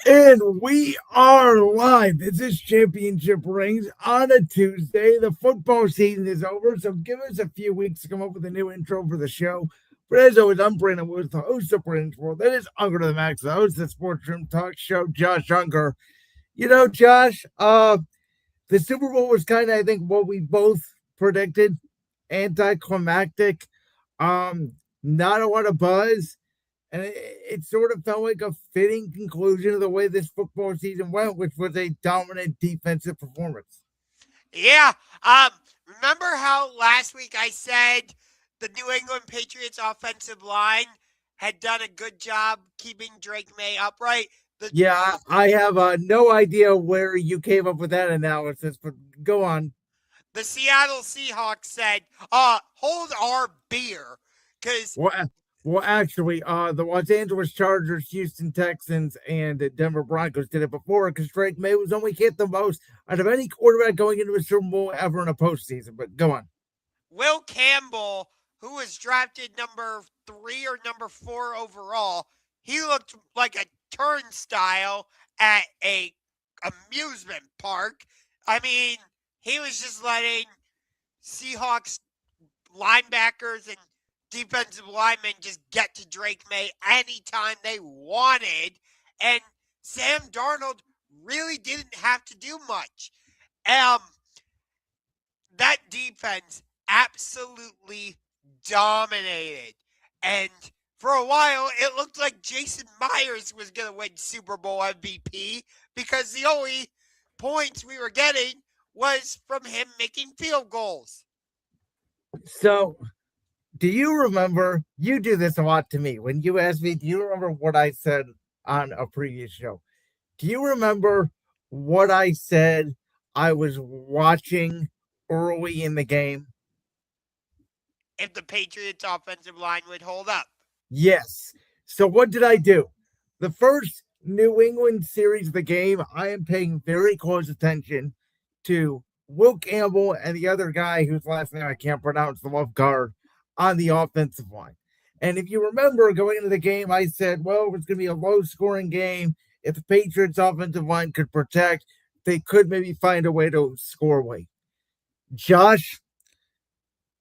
And we are live. This is Championship Rings on a Tuesday. The football season is over, so give us a few weeks to come up with a new intro for the show. But as always, I'm Brandon Woods, the host of Brandon's World. That is Ungar to the Max, the host of the Sports Room Talk Show, Josh Ungar. You know, Josh, the Super Bowl was kind of, I think, what we both predicted. Anticlimactic. Not a lot of buzz. And it sort of felt like a fitting conclusion of the way this football season went, which was a dominant defensive performance. Yeah. Remember how last week I said the New England Patriots offensive line had done a good job keeping Drake May upright? Yeah, I have no idea where you came up with that analysis, but go on. The Seattle Seahawks said, hold our beer. Because Well, actually, the Los Angeles Chargers, Houston Texans, and the Denver Broncos did it before because Drake May was only hit the most out of any quarterback going into a Super Bowl ever in a postseason. But go on. Will Campbell, who was drafted number 3 or number 4 overall, he looked like a turnstile at a amusement park. I mean, he was just letting Seahawks linebackers and defensive linemen just get to Drake May anytime they wanted. And Sam Darnold really didn't have to do much. That defense absolutely dominated. And for a while, it looked like Jason Myers was going to win Super Bowl MVP because the only points we were getting was from him making field goals. So, do you remember? You do this a lot to me. When you ask me, do you remember what I said on a previous show? Do you remember what I said I was watching early in the game? If the Patriots offensive line would hold up. Yes. So what did I do? The first New England series of the game, I am paying very close attention to Will Campbell and the other guy whose last name I can't pronounce, the left guard, on the offensive line. And if you remember going into the game, I said, well, it's going to be a low scoring game. If the Patriots offensive line could protect, they could maybe find a way to score late. Josh,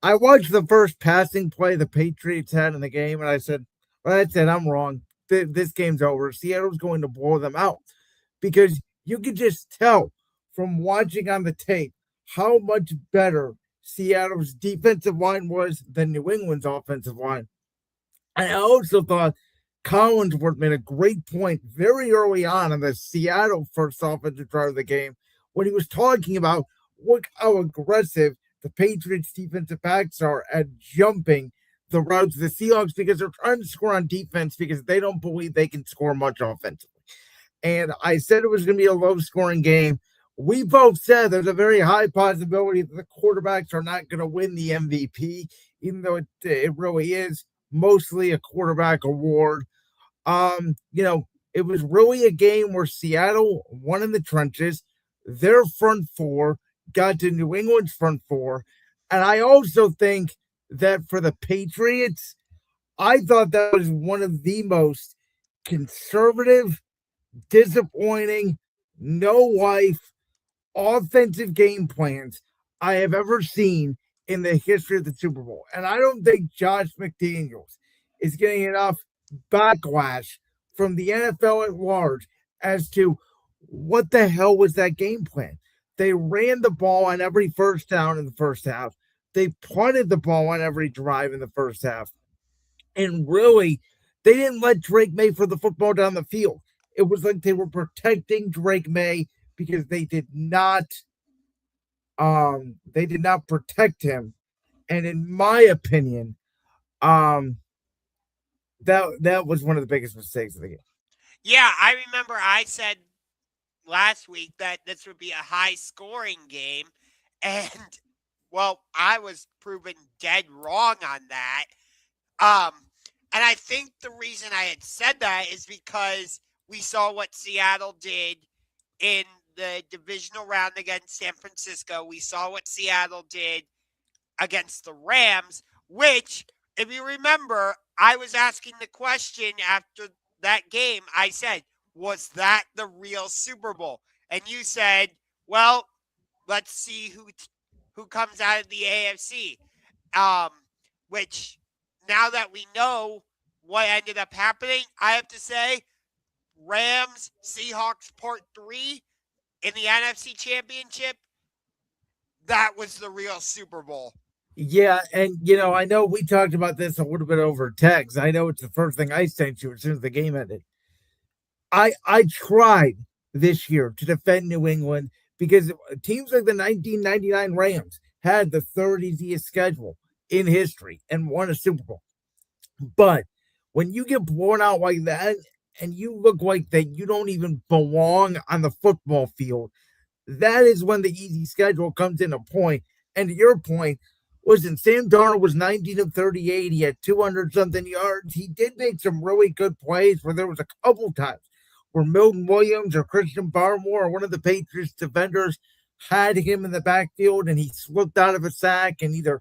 I watched the first passing play the Patriots had in the game, and I said, well, that's it. I'm wrong. This game's over. Seattle's going to blow them out because you could just tell from watching on the tape how much better Seattle's defensive line was than New England's offensive line. And I also thought Collinsworth made a great point very early on in the Seattle first offensive drive of the game when he was talking about look how aggressive the Patriots defensive backs are at jumping the routes of the Seahawks because they're trying to score on defense because they don't believe they can score much offensively. And I said it was going to be a low scoring game. We both said there's a very high possibility that the quarterbacks are not going to win the MVP, even though it really is mostly a quarterback award. It was really a game where Seattle won in the trenches. Their front four got to New England's front four. And I also think that for the Patriots, I thought that was one of the most conservative, disappointing, no life, offensive game plans I have ever seen in the history of the Super Bowl. And I don't think Josh McDaniels is getting enough backlash from the NFL at large as to what the hell was that game plan. They ran the ball on every first down in the first half. They punted the ball on every drive in the first half. And really, they didn't let Drake May for the football down the field. It was like they were protecting Drake May because they did not protect him. And in my opinion, that was one of the biggest mistakes of the game. Yeah, I remember I said last week that this would be a high scoring game. And, well, I was proven dead wrong on that. Um, and I think the reason I had said that is because we saw what Seattle did in the divisional round against San Francisco. We saw what Seattle did against the Rams, which, if you remember, I was asking the question after that game. I said, was that the real Super Bowl? And you said, well, let's see who comes out of the AFC. Which now that we know what ended up happening, I have to say Rams Seahawks Part 3 in the NFC Championship, that was the real Super Bowl. Yeah, and I know we talked about this a little bit over text. I know it's the first thing I sent you as soon as the game ended. I tried this year to defend New England because teams like the 1999 Rams had the third easiest schedule in history and won a Super Bowl. But when you get blown out like that and you look like that you don't even belong on the football field, that is when the easy schedule comes into point. And to your point, listen, Sam Darnold was 19 of 38. He had 200 something yards. He did make some really good plays where there was a couple times where Milton Williams or Christian Barmore or one of the Patriots defenders had him in the backfield and he slipped out of a sack and either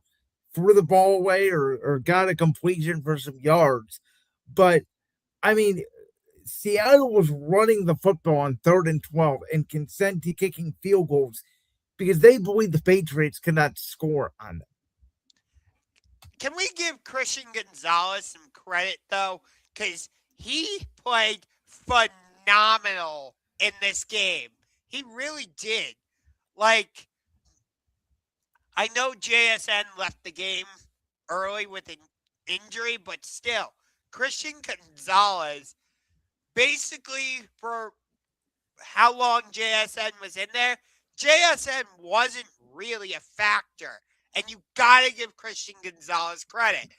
threw the ball away or got a completion for some yards. But I mean, Seattle was running the football on 3rd and 12 and consent to kicking field goals because they believe the Patriots cannot score on them. Can we give Christian Gonzalez some credit, though? Because he played phenomenal in this game. He really did. Like, I know JSN left the game early with an injury, but still, Christian Gonzalez, basically for how long JSN was in there, JSN wasn't really a factor. And you got to give Christian Gonzalez credit.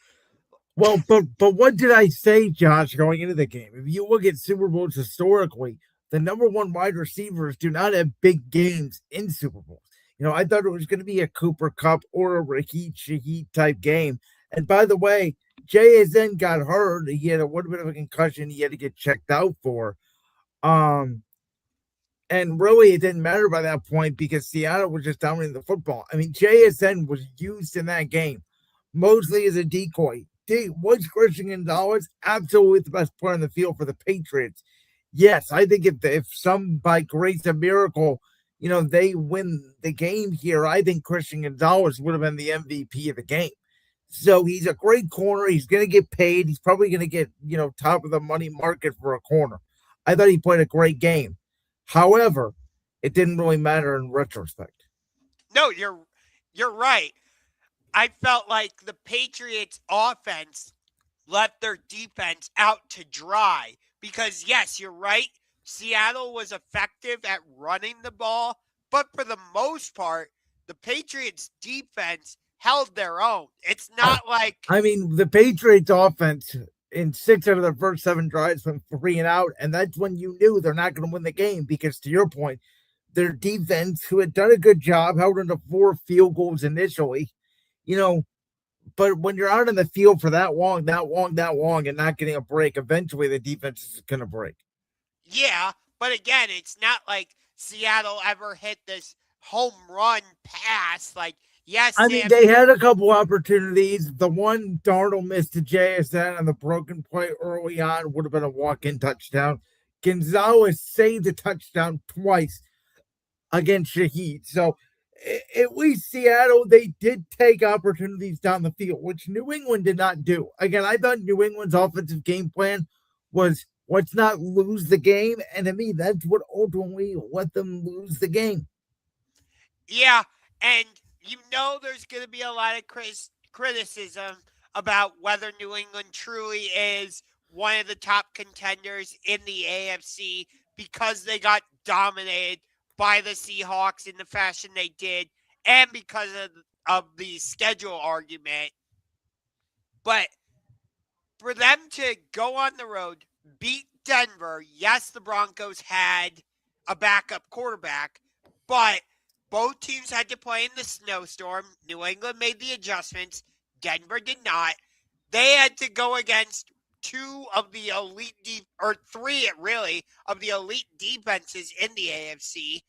Well, but what did I say, Josh, going into the game? If you look at Super Bowls historically, the number one wide receivers do not have big games in Super Bowls. I thought it was going to be a Cooper Kupp or a Raheem Shaheed type game. And by the way, JSN got hurt. He had a little bit of a concussion he had to get checked out for. And really, it didn't matter by that point because Seattle was just dominating the football. I mean, JSN was used in that game mostly as a decoy. Was Christian Gonzalez absolutely the best player in the field for the Patriots? Yes, I think if some by grace of miracle, they win the game here, I think Christian Gonzalez would have been the MVP of the game. So he's a great corner. He's going to get paid. He's probably going to get, top of the money market for a corner. I thought he played a great game. However, it didn't really matter in retrospect. No, you're right. I felt like the Patriots offense left their defense out to dry because, yes, you're right. Seattle was effective at running the ball, but for the most part, the Patriots defense held their own. It's not like... I mean, the Patriots offense in 6 out of their first 7 drives went 3 and out, and that's when you knew they're not going to win the game because, to your point, their defense, who had done a good job, held into 4 field goals initially, but when you're out in the field for that long, and not getting a break, eventually the defense is going to break. Yeah, but again, it's not like Seattle ever hit this home run pass. Like, yes, I mean, they had a couple opportunities. The one Darnold missed to JSN on the broken play early on would have been a walk-in touchdown. Gonzalez saved a touchdown twice against Shaheed. So at least Seattle, they did take opportunities down the field, which New England did not do. Again, I thought New England's offensive game plan was let's not lose the game. And to me, that's what ultimately let them lose the game. Yeah, and there's going to be a lot of criticism about whether New England truly is one of the top contenders in the AFC because they got dominated by the Seahawks in the fashion they did and because of the schedule argument. But for them to go on the road, beat Denver, yes, the Broncos had a backup quarterback, but both teams had to play in the snowstorm. New England made the adjustments. Denver did not. They had to go against 2 of the elite or 3 really of the elite defenses in the AFC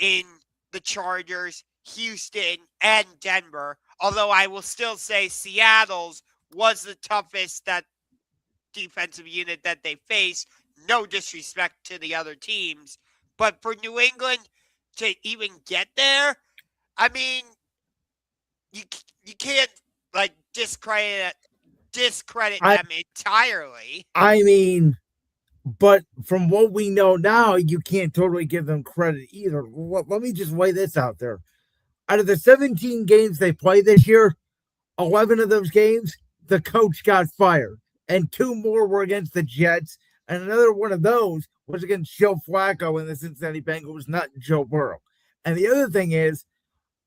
in the Chargers, Houston, and Denver. Although I will still say Seattle's was the toughest defensive unit that they faced. no disrespect to the other teams, but for New England to even get there, I mean, you you can't like discredit I them entirely. I mean, but from what we know now, you can't totally give them credit either. Let me just lay this out there. Out of the 17 games they played this year, 11 of those games, the coach got fired, and two more were against the Jets, and another one of those was against Joe Flacco and the Cincinnati Bengals, not Joe Burrow. And the other thing is,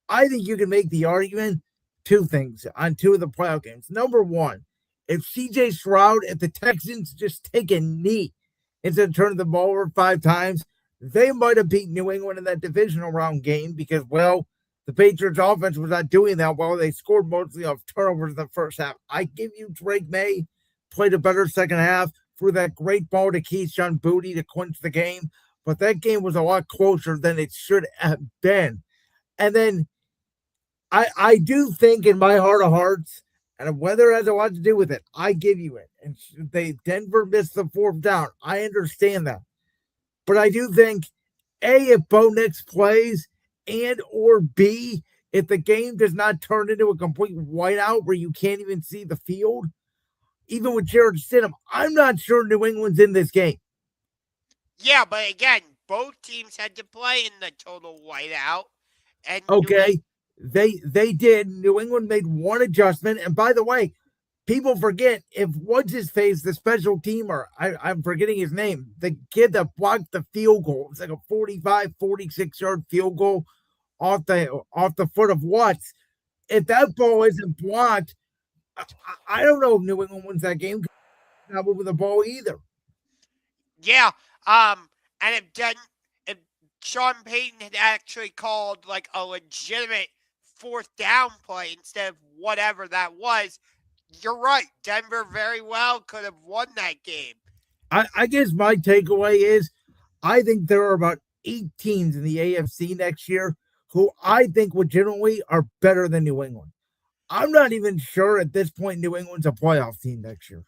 I think you can make the argument two things on two of the playoff games. Number one, if CJ Stroud, if the Texans just take a knee instead of turning the ball over 5 times, they might have beat New England in that divisional round game because, well, the Patriots offense was not doing that well. They scored mostly off turnovers in the first half. I give you Drake May played a better second half, threw that great ball to Keyshawn Booty to clinch the game, but that game was a lot closer than it should have been. And then I do think in my heart of hearts, and weather has a lot to do with it, I give you it. And Denver missed the fourth down. I understand that. But I do think A, if Bo Nix plays, and or B, if the game does not turn into a complete whiteout where you can't even see the field, even with Jared Stidham, I'm not sure New England's in this game. Yeah, but again, both teams had to play in the total whiteout, and Okay. They did. New England made one adjustment. And by the way, people forget if what's his face, the special teamer, I'm forgetting his name, the kid that blocked the field goal. It's like a 45, 46-yard field goal off the foot of Watts. If that ball isn't blocked, I don't know if New England wins that game. Not moving the ball either. yeah, and if Sean Payton had actually called like a legitimate fourth down play instead of whatever that was, you're right. Denver very well could have won that game. I guess my takeaway is I think there are about 8 teams in the AFC next year who I think legitimately are better than New England. I'm not even sure at this point New England's a playoff team next year.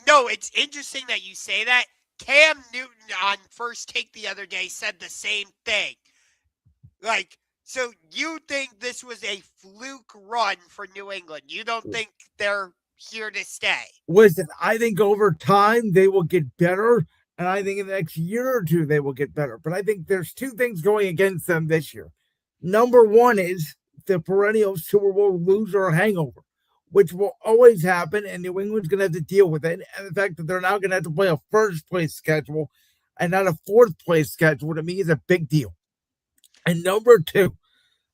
No, it's interesting that you say that. Cam Newton on First Take the other day said the same thing. Like, so you think this was a fluke run for New England? You don't think they're here to stay? Listen, I think over time they will get better, and I think in the next year or two they will get better. But I think there's two things going against them this year. Number one is the perennial Super Bowl loser hangover, which will always happen, and New England's going to have to deal with it. And the fact that they're now going to have to play a first place schedule and not a fourth place schedule to me is a big deal. And number two,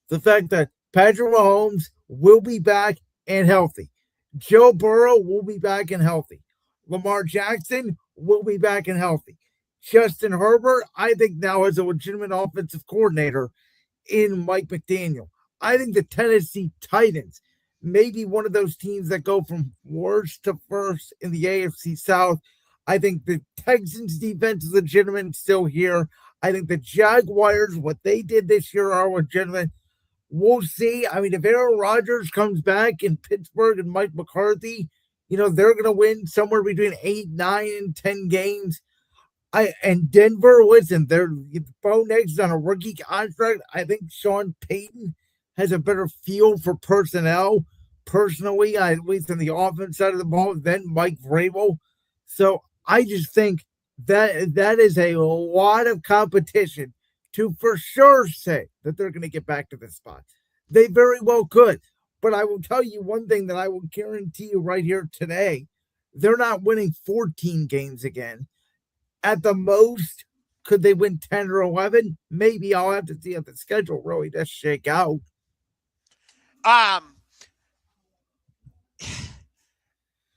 the fact that Patrick Mahomes will be back and healthy. Joe Burrow will be back and healthy. Lamar Jackson will be back and healthy. Justin Herbert, I think now has a legitimate offensive coordinator in Mike McDaniel. I think the Tennessee Titans may be one of those teams that go from worst to first in the AFC South. I think the Texans defense is legitimate and still here. I think the Jaguars, what they did this year, are legitimate. We'll see. I mean, if Aaron Rodgers comes back in Pittsburgh and Mike McCarthy, they're going to win somewhere between 8, 9, and 10 games. And Denver, listen, they're Bo Nix on a rookie contract. I think Sean Payton has a better feel for personnel, personally, at least on the offense side of the ball, than Mike Vrabel. So I just think that is a lot of competition to for sure say that they're going to get back to this spot. They very well could. But I will tell you one thing that I will guarantee you right here today. They're not winning 14 games again. At the most, could they win 10 or 11? Maybe. I'll have to see if the schedule really does shake out. I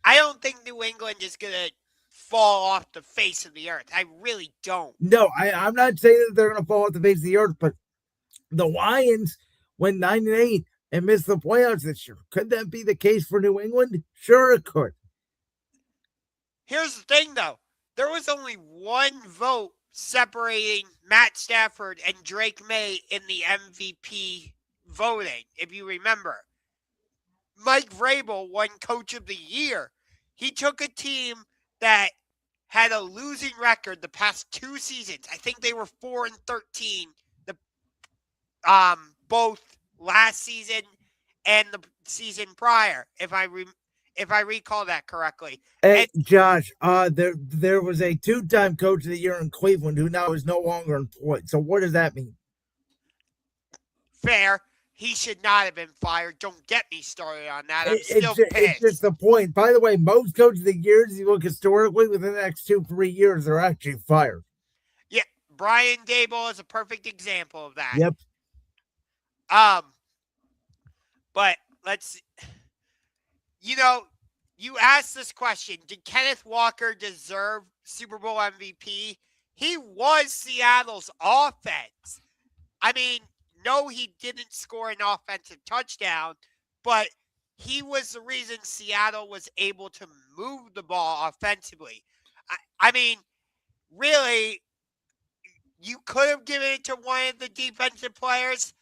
don't think New England is going to fall off the face of the earth. I really don't. No, I'm not saying that they're going to fall off the face of the earth, but the Lions went 9-8 and missed the playoffs this year. Could that be the case for New England? Sure, it could. Here's the thing, though. There was only one vote separating Matt Stafford and Drake May in the MVP voting, if you remember. Mike Vrabel won Coach of the Year. He took a team that had a losing record the past 2 seasons. I think they were 4-13 the both last season and the season prior, if I recall that correctly. Hey, And Josh, there was a two-time coach of the year in Cleveland who now is no longer employed. So what does that mean? fair, he should not have been fired. Don't get me started on that. I'm It's still it's just pissed. the point. By the way, most coaches of the years, you look historically, within the next 2-3 years, they're actually fired. Yeah, Brian Daboll is a perfect example of that. Yep. But let's, you asked this question: did Kenneth Walker deserve Super Bowl MVP? He was Seattle's offense. I mean, no, he didn't score an offensive touchdown, but he was the reason Seattle was able to move the ball offensively. I mean, really, you could have given it to one of the defensive players.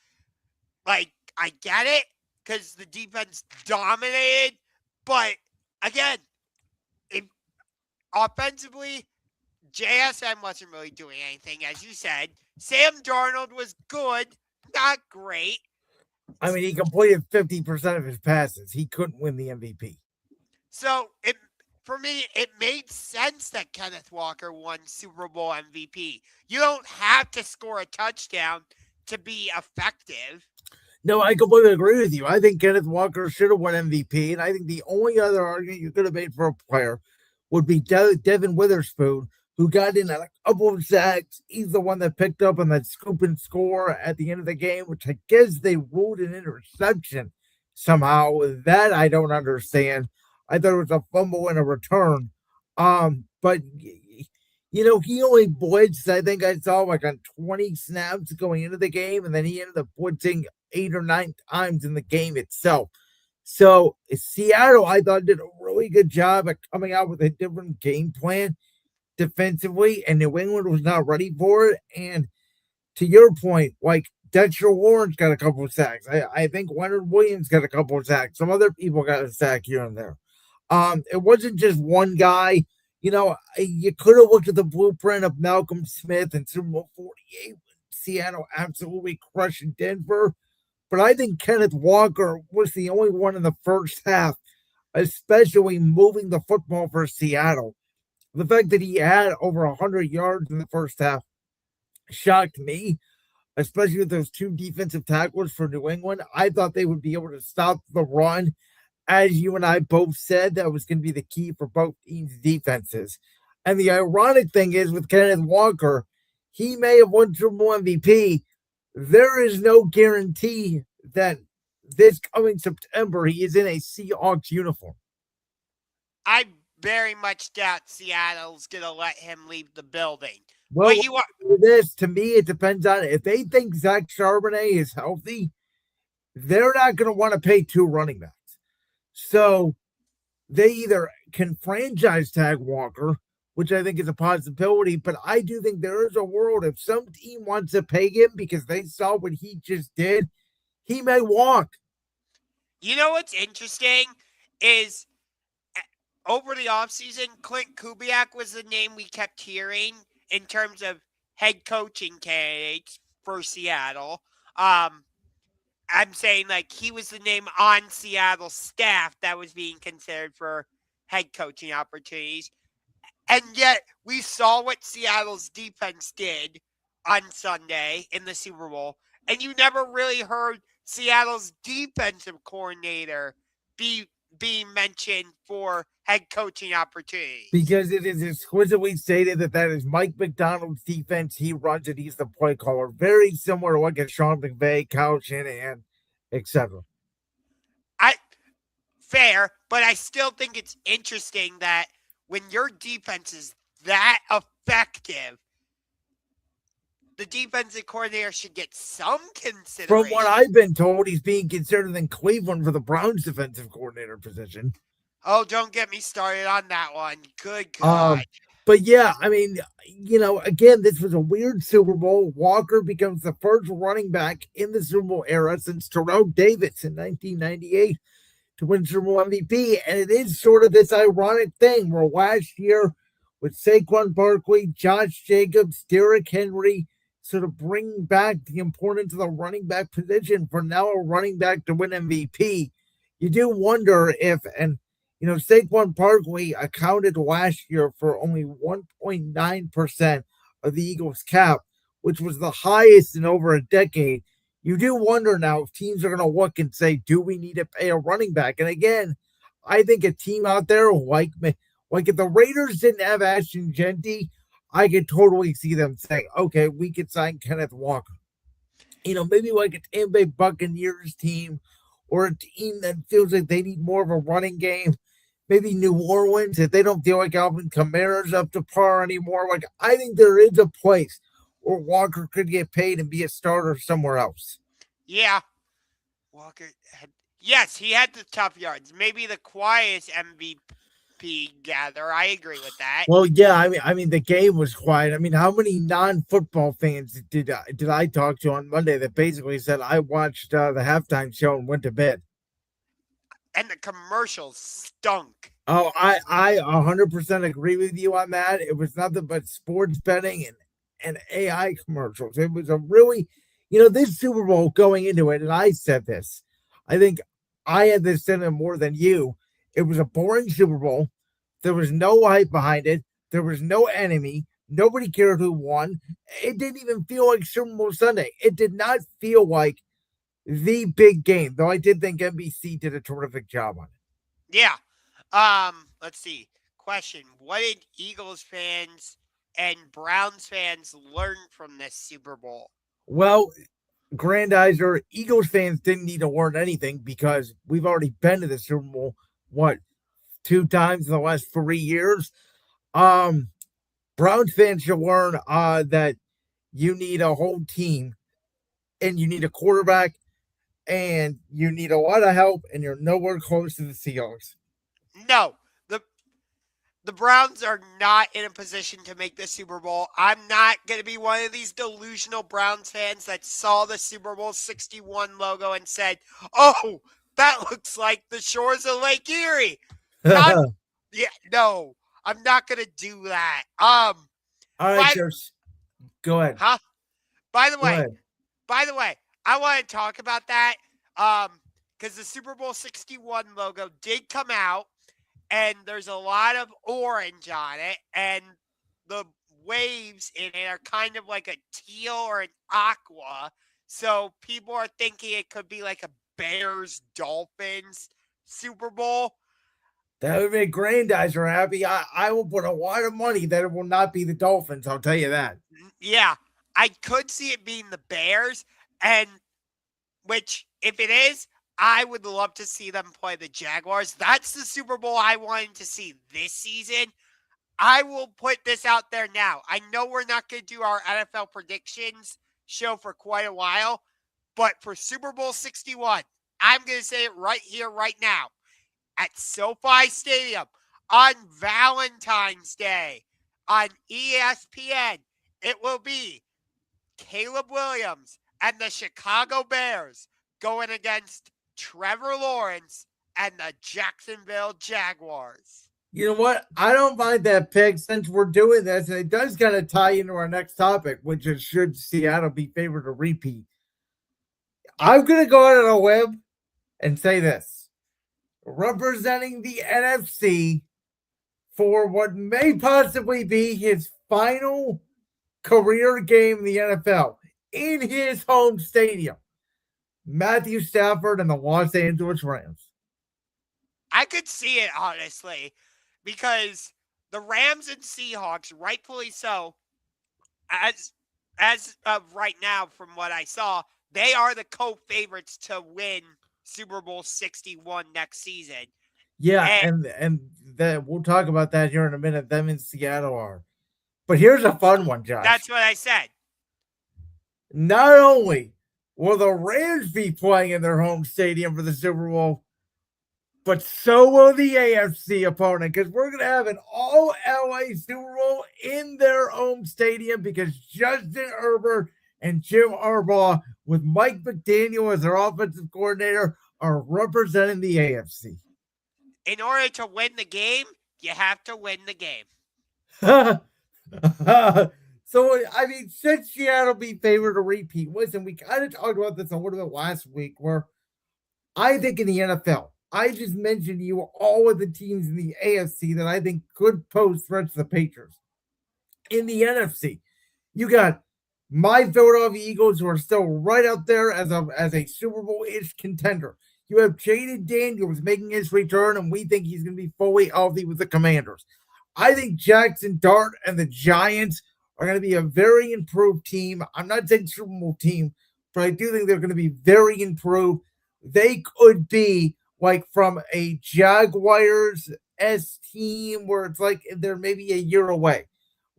Like, I get it, because the defense dominated. But, again, offensively, JSN wasn't really doing anything, as you said. Sam Darnold was good, not great. I mean, he completed 50% of his passes. He couldn't win the MVP. So, for me, it made sense that Kenneth Walker won Super Bowl MVP. You don't have to score a touchdown to be effective. No, I completely agree with you. I think Kenneth Walker should have won MVP, and I think the only other argument you could have made for a player would be Devin Witherspoon, who got in a couple of sacks. He's the one that picked up on that scoop and score at the end of the game, which I guess they ruled an interception somehow. That I don't understand. I thought it was a fumble and a return. But he only blitzed, I think I saw like on 20 snaps going into the game, and then he ended up blitzing 8 or 9 times in the game itself. So Seattle, I thought, did a really good job at coming out with a different game plan defensively, and New England was not ready for it. And to your point, like Dexter Lawrence got a couple of sacks. I think Leonard Williams got a couple of sacks. Some other people got a sack here and there. It wasn't just one guy. You could have looked at the blueprint of Malcolm Smith and Super Bowl 48 when Seattle absolutely crushed Denver. But I think Kenneth Walker was the only one in the first half, especially moving the football for Seattle. The fact that he had over 100 yards in the first half shocked me, especially with those 2 defensive tackles for New England. I thought they would be able to stop the run. As you and I both said, that was going to be the key for both teams' defenses. And the ironic thing is with Kenneth Walker, he may have won Super Bowl MVP. There is no guarantee that this coming September he is in a Seahawks uniform. I very much doubt Seattle's going to let him leave the building. Well, to me, it depends on if they think Zach Charbonnet is healthy, they're not going to want to pay 2 running backs. So they either can franchise tag Walker, which I think is a possibility, but I do think there is a world if some team wants to pay him because they saw what he just did, he may walk. You know what's interesting is over the offseason, Clint Kubiak was the name we kept hearing in terms of head coaching candidates for Seattle. I'm saying like he was the name on Seattle's staff that was being considered for head coaching opportunities. And yet we saw what Seattle's defense did on Sunday in the Super Bowl. And you never really heard Seattle's defensive coordinator being mentioned for head coaching opportunities. Because it is exquisitely stated that is Mike McDonald's defense. He runs it. He's the play caller. Very similar to like a Sean McVay, Kyle Shanahan, etc. Fair, but I still think it's interesting that when your defense is that effective, the defensive coordinator should get some consideration. From what I've been told, he's being considered in Cleveland for the Browns defensive coordinator position. Oh, don't get me started on that one. Good God. But yeah, I mean, again, this was a weird Super Bowl. Walker becomes the first running back in the Super Bowl era since Terrell Davis in 1998 to win Super Bowl MVP. And it is sort of this ironic thing where last year with Saquon Barkley, Josh Jacobs, Derrick Henry, sort of bringing back the importance of the running back position for now a running back to win MVP. You do wonder if, and Saquon Barkley accounted last year for only 1.9% of the Eagles' cap, which was the highest in over a decade. You do wonder now if teams are going to look and say, do we need to pay a running back? And again, I think a team out there like if the Raiders didn't have Ashton Genty, I could totally see them saying, okay, we could sign Kenneth Walker. Maybe like a Tampa Bay Buccaneers team or a team that feels like they need more of a running game. Maybe New Orleans, if they don't feel like Alvin Kamara's up to par anymore. Like, I think there is a place where Walker could get paid and be a starter somewhere else. Yeah. Walker yes, he had the tough yards. Maybe the quietest MVP gather. I agree with that. Well, yeah, I mean, the game was quiet. I mean, how many non-football fans did I talk to on Monday that basically said I watched the halftime show and went to bed? And the commercials stunk. Oh, I 100% agree with you on that. It was nothing but sports betting and AI commercials. It was a really, this Super Bowl going into it, and I said this. I think I had this in it more than you. It was a boring Super Bowl. There was no hype behind it. There was no enemy. Nobody cared who won. It didn't even feel like Super Bowl Sunday. It did not feel like the big game, though I did think NBC did a terrific job on it. Yeah. Let's see. Question. What did Eagles fans and Browns fans learn from this Super Bowl? Well, Grandizer, Eagles fans didn't need to learn anything because we've already been to the Super Bowl, 2 times in the last 3 years. Browns fans should learn that you need a whole team and you need a quarterback and you need a lot of help, and you're nowhere close to the Seahawks. No, the Browns are not in a position to make the Super Bowl. I'm not going to be one of these delusional Browns fans that saw the Super Bowl 61 logo and said, oh, that looks like the shores of Lake Erie. No, I'm not going to do that. All right, go ahead. Huh? By the way, I want to talk about that because the Super Bowl 61 logo did come out, and there's a lot of orange on it, and the waves in it are kind of like a teal or an aqua. So people are thinking it could be like a Bears-Dolphins Super Bowl. That would make Grandizer happy. I will put a lot of money that it will not be the Dolphins. I'll tell you that. Yeah, I could see it being the Bears, and which, if it is, I would love to see them play the Jaguars. That's the Super Bowl I wanted to see this season. I will put this out there now. I know we're not going to do our NFL predictions show for quite a while, but for Super Bowl 61, I'm going to say it right here, right now. At SoFi Stadium on Valentine's Day on ESPN, it will be Caleb Williams and the Chicago Bears going against Trevor Lawrence and the Jacksonville Jaguars. You know what? I don't mind that pick since we're doing this, and it does kind of tie into our next topic, which is should Seattle be favored to repeat. I'm going to go out on a limb and say this. Representing the NFC for what may possibly be his final career game in the NFL in his home stadium, Matthew Stafford and the Los Angeles Rams. I could see it, honestly, because the Rams and Seahawks, rightfully so, as of right now, from what I saw, they are the co-favorites to win Super Bowl 61 next season. Yeah, and that we'll talk about that here in a minute. Them in Seattle are. But here's a fun one, Josh. That's what I said. Not only will the Rams be playing in their home stadium for the Super Bowl, but so will the AFC opponent, because we're going to have an all LA Super Bowl in their home stadium because Justin Herbert and Jim Harbaugh, with Mike McDaniel as their offensive coordinator, are representing the AFC. In order to win the game, you have to win the game. So, I mean, should Seattle be favored to repeat? Listen, we kind of talked about this a little bit last week, where I think in the NFL, I just mentioned to you all of the teams in the AFC that I think could pose threats to the Patriots. In the NFC, you got my Philadelphia Eagles, who are still right out there as a Super Bowl ish contender. You have Jaden Daniels making his return, and we think he's going to be fully healthy with the Commanders. I think Jackson Dart and the Giants are going to be a very improved team. I'm not saying Super Bowl team, but I do think they're going to be very improved. They could be like from a Jaguars S team where it's like they're maybe a year away.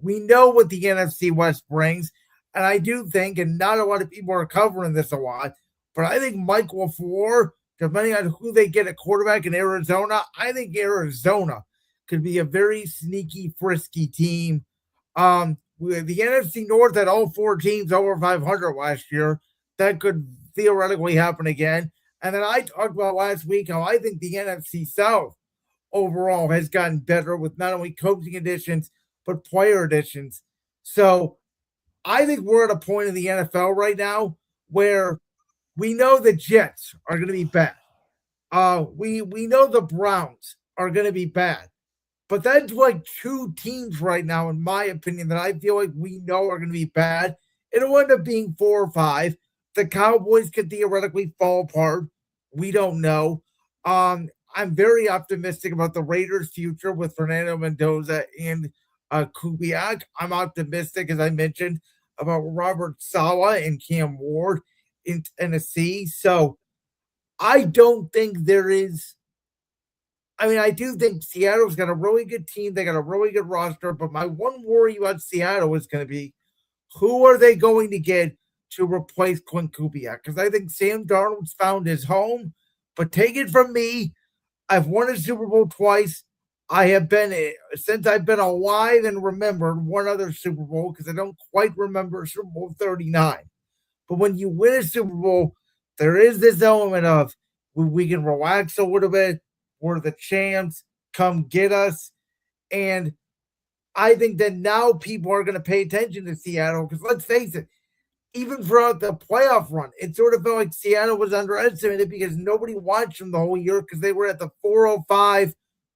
We know what the NFC West brings, and I do think, and not a lot of people are covering this a lot, but I think Mike LaFleur, depending on who they get at quarterback in Arizona, I think Arizona could be a very sneaky, frisky team. The NFC North had all four teams over 500 last year. That could theoretically happen again. And then I talked about last week how I think the NFC South overall has gotten better with not only coaching additions, but player additions. So I think we're at a point in the NFL right now where we know the Jets are going to be bad. We know the Browns are going to be bad. But that's like two teams right now, in my opinion, that I feel like we know are going to be bad. It'll end up being 4 or 5. The Cowboys could theoretically fall apart. We don't know. I'm very optimistic about the Raiders' future with Fernando Mendoza and Kubiak. I'm optimistic, as I mentioned, about Robert Sala and Cam Ward in Tennessee. So I don't think there is. I mean, I do think Seattle's got a really good team. They got a really good roster. But my one worry about Seattle is going to be who are they going to get to replace Clint Kubiak? Because I think Sam Darnold's found his home. But take it from me, I've won a Super Bowl twice. I have been, since I've been alive and remembered, one other Super Bowl because I don't quite remember Super Bowl 39. But when you win a Super Bowl, there is this element of we can relax a little bit. We're the champs. Come get us. And I think that now people are going to pay attention to Seattle because let's face it, even throughout the playoff run, it sort of felt like Seattle was underestimated because nobody watched them the whole year because they were at the 405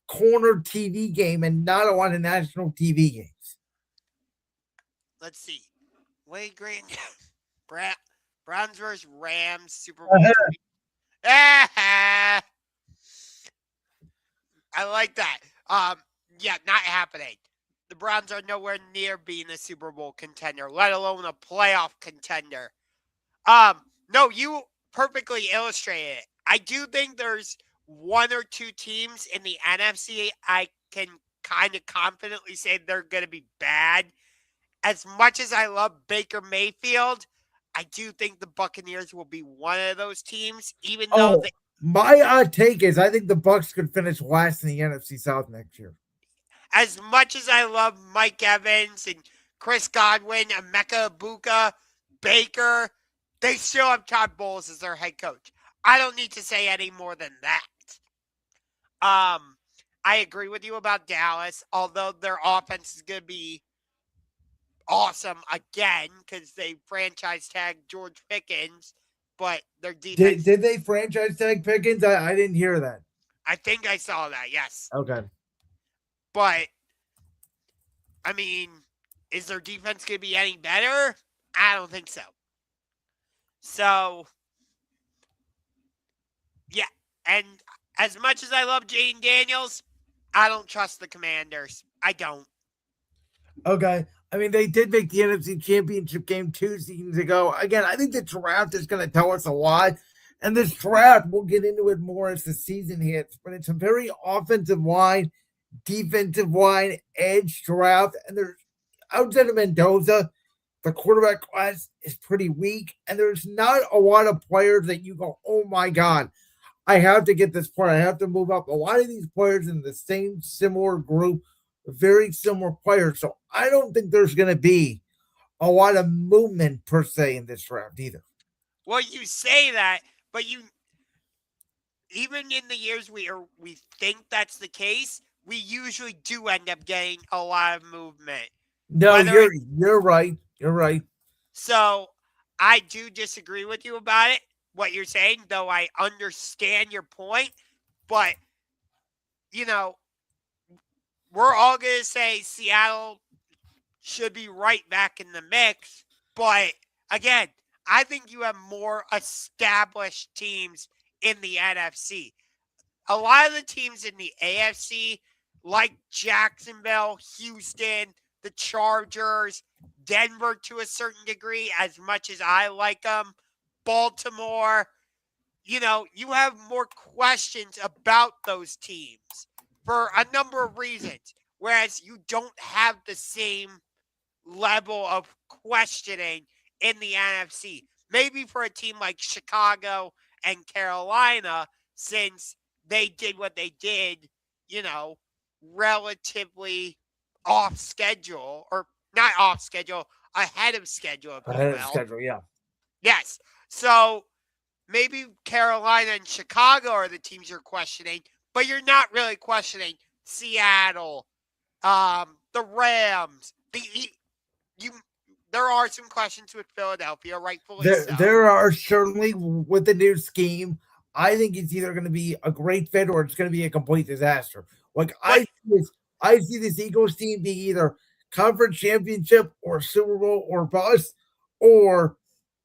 corner TV game and not a lot of national TV games. Let's see. Wade Green, Browns versus Rams, Super Bowl 20. I like that. Yeah, not happening. The Browns are nowhere near being a Super Bowl contender, let alone a playoff contender. No, you perfectly illustrated it. I do think there's one or two teams in the NFC I can kind of confidently say they're going to be bad. As much as I love Baker Mayfield, I do think the Buccaneers will be one of those teams, even though they. My take is I think the Bucks could finish last in the NFC South next year. As much as I love Mike Evans and Chris Godwin, Emeka Ibuka, Baker, they still have Todd Bowles as their head coach. I don't need to say any more than that. I agree with you about Dallas, although their offense is going to be awesome again because they franchise tagged George Pickens, but their defense. Did they franchise tag Pickens? I didn't hear that. I think I saw that, yes. Okay. But, I mean, is their defense going to be any better? I don't think so. So, yeah. And as much as I love Jaden Daniels, I don't trust the Commanders. I don't. Okay. I mean, they did make the NFC Championship game 2 seasons ago. Again, I think the draft is going to tell us a lot. And this draft, we'll get into it more as the season hits, but it's a very offensive line, defensive line, edge draft. And there's outside of Mendoza, the quarterback class is pretty weak. And there's not a lot of players that you go, oh my God, I have to get this player. I have to move up. A lot of these players in the same similar group, very similar players. So I don't think there's going to be a lot of movement per se in this draft either. Well, you say that, but even in the years we think that's the case, we usually do end up getting a lot of movement. No, Whether it, you're right. You're right. so I do disagree with you about it, what you're saying, though I understand your point. But, you know, we're all going to say Seattle should be right back in the mix. But again, I think you have more established teams in the NFC. A lot of the teams in the AFC, like Jacksonville, Houston, the Chargers, Denver to a certain degree, as much as I like them, Baltimore, you have more questions about those teams for a number of reasons. Whereas you don't have the same level of questioning in the NFC. Maybe for a team like Chicago and Carolina, since they did what they did, relatively off schedule, or not off schedule, ahead of schedule, if you Ahead of will. schedule, yeah. Yes. So maybe Carolina and Chicago are the teams you're questioning, but you're not really questioning Seattle, the Rams, there are some questions with Philadelphia, rightfully so. There are certainly with the new scheme. I think it's either going to be a great fit or it's going to be a complete disaster. Like But I see this Eagles team being either conference championship or Super Bowl or bust, or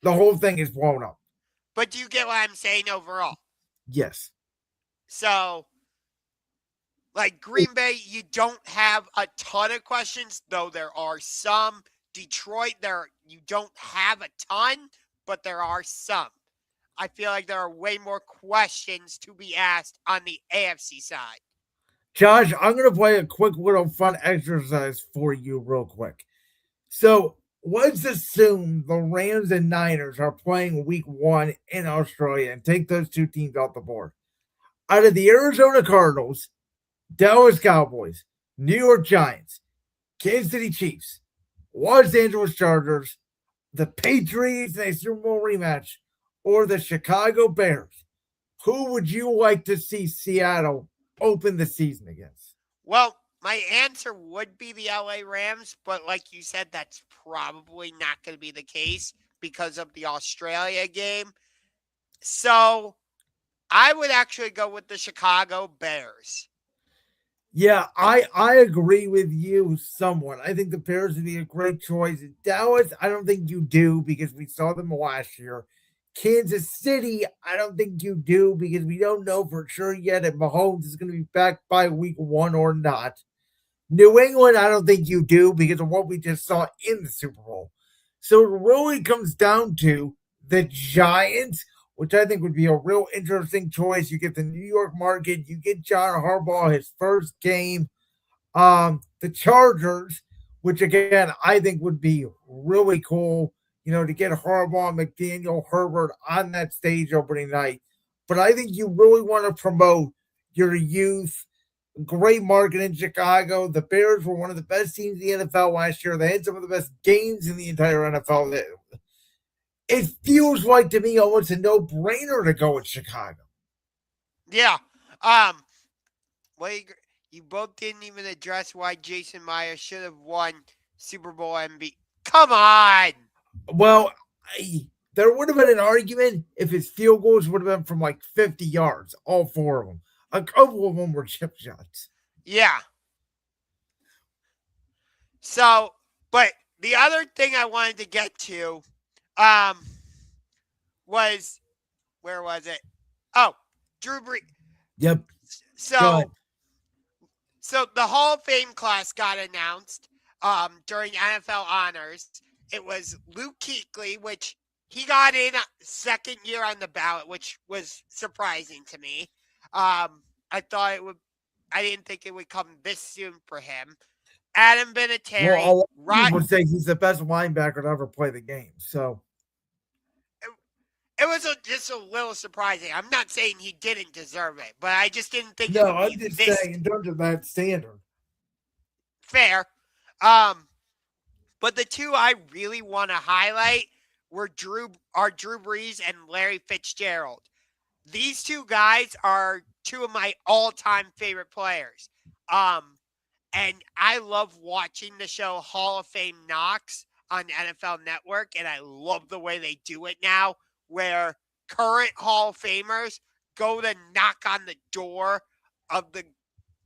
the whole thing is blown up. do you get what I'm saying overall? Yes. So, like Green Bay, you don't have a ton of questions, though there are some. Detroit, you don't have a ton, but there are some. I feel like there are way more questions to be asked on the AFC side. Josh, I'm going to play a quick little fun exercise for you, real quick. So let's assume the Rams and Niners are playing week 1 in Australia and take those two teams off the board. Out of the Arizona Cardinals, Dallas Cowboys, New York Giants, Kansas City Chiefs, Los Angeles Chargers, the Patriots in a Super Bowl rematch, or the Chicago Bears, who would you like to see Seattle open the season against? Well, my answer would be the LA Rams, but like you said, that's probably not going to be the case because of the Australia game. So I would actually go with the Chicago Bears. Yeah, I agree with you somewhat. I think the Bears would be a great choice. Dallas, I don't think you do because we saw them last year. Kansas City, I don't think you do because we don't know for sure yet if Mahomes is going to be back by week 1 or not. New England, I don't think you do because of what we just saw in the Super Bowl. So it really comes down to the Giants, which I think would be a real interesting choice. You get the New York market, you get John Harbaugh his first game. The Chargers, which again I think would be really cool, to get Harbaugh, McDaniel, Herbert on that stage opening night. But I think you really want to promote your youth. Great market in Chicago. The Bears were one of the best teams in the NFL last year. They had some of the best games in the entire NFL. It feels like to me almost a no-brainer to go with Chicago. Yeah. Well, you both didn't even address why Jason Myers should have won Super Bowl MVP. Come on. Well, there would have been an argument if his field goals would have been from like 50 yards, all 4 of them. A couple of them were chip shots. Yeah. So, but the other thing I wanted to get to was, where was it? Oh, Drew Brees. Yep. So the Hall of Fame class got announced during NFL honors. It was Luke Kuechly, which he got in second year on the ballot, which was surprising to me. I didn't think it would come this soon for him. Adam Vinatieri. Well, a lot of people say he's the best linebacker to ever play the game. So it was just a little surprising. I'm not saying he didn't deserve it, but I just didn't think no, I'm just saying in terms of that standard. Fair. But the two I really want to highlight were Drew Brees and Larry Fitzgerald. These two guys are two of my all-time favorite players. And I love watching the show Hall of Fame Knocks on NFL Network, and I love the way they do it now, where current Hall of Famers go to knock on the door of the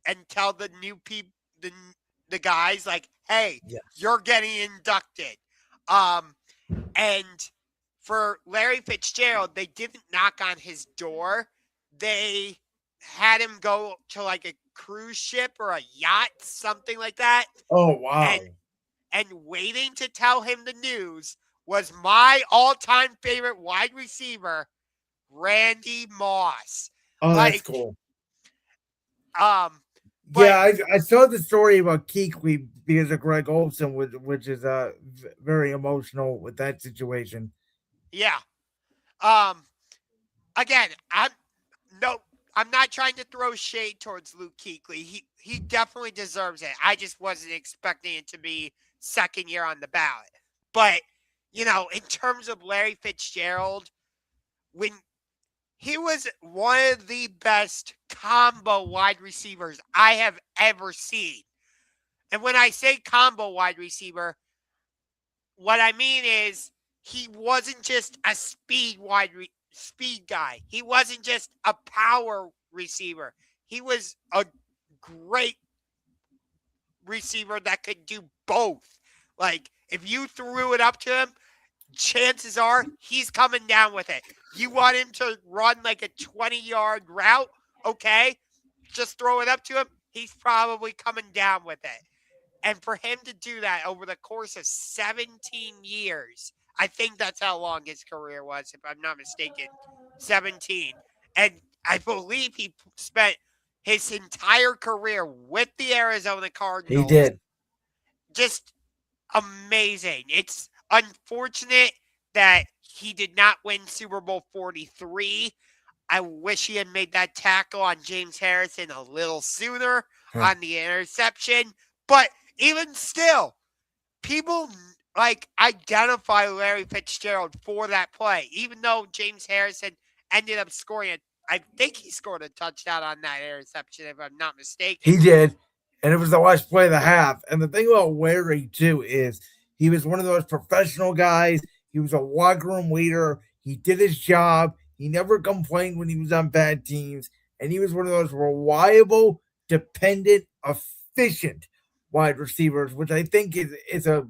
and tell the new people, the guys, like, hey, Yes. you're getting inducted. And for Larry Fitzgerald, they didn't knock on his door. They had him go to like a cruise ship or a yacht, something like that. Oh, wow. And waiting to tell him the news was my all-time favorite wide receiver, Randy Moss. Oh, that's cool. But I saw the story about Kuechly because of Greg Olson, which is very emotional with that situation. yeah. Again, I'm not trying to throw shade towards Luke Kuechly. He definitely deserves it. I just wasn't expecting it to be second year on the ballot. But, in terms of Larry Fitzgerald, when he was one of the best combo wide receivers I have ever seen. And when I say combo wide receiver, what I mean is he wasn't just a speed guy. He wasn't just a power receiver. He was a great receiver that could do both. Like, if you threw it up to him, chances are he's coming down with it. You want him to run like a 20-yard route? Okay, just throw it up to him. He's probably coming down with it. And for him to do that over the course of 17 years, I think that's how long his career was, if I'm not mistaken, 17. And I believe he spent his entire career with the Arizona Cardinals. He did. Just amazing. It's unfortunate that he did not win Super Bowl 43. I wish he had made that tackle on James Harrison a little sooner on the interception. But even still, people identify Larry Fitzgerald for that play, even though James Harrison ended up scoring it. I think he scored a touchdown on that interception, if I'm not mistaken. He did. And it was the last play of the half. And the thing about Larry, too, is he was one of those professional guys. He was a locker room leader. He did his job. He never complained when he was on bad teams. And he was one of those reliable, dependent, efficient wide receivers, which I think is a,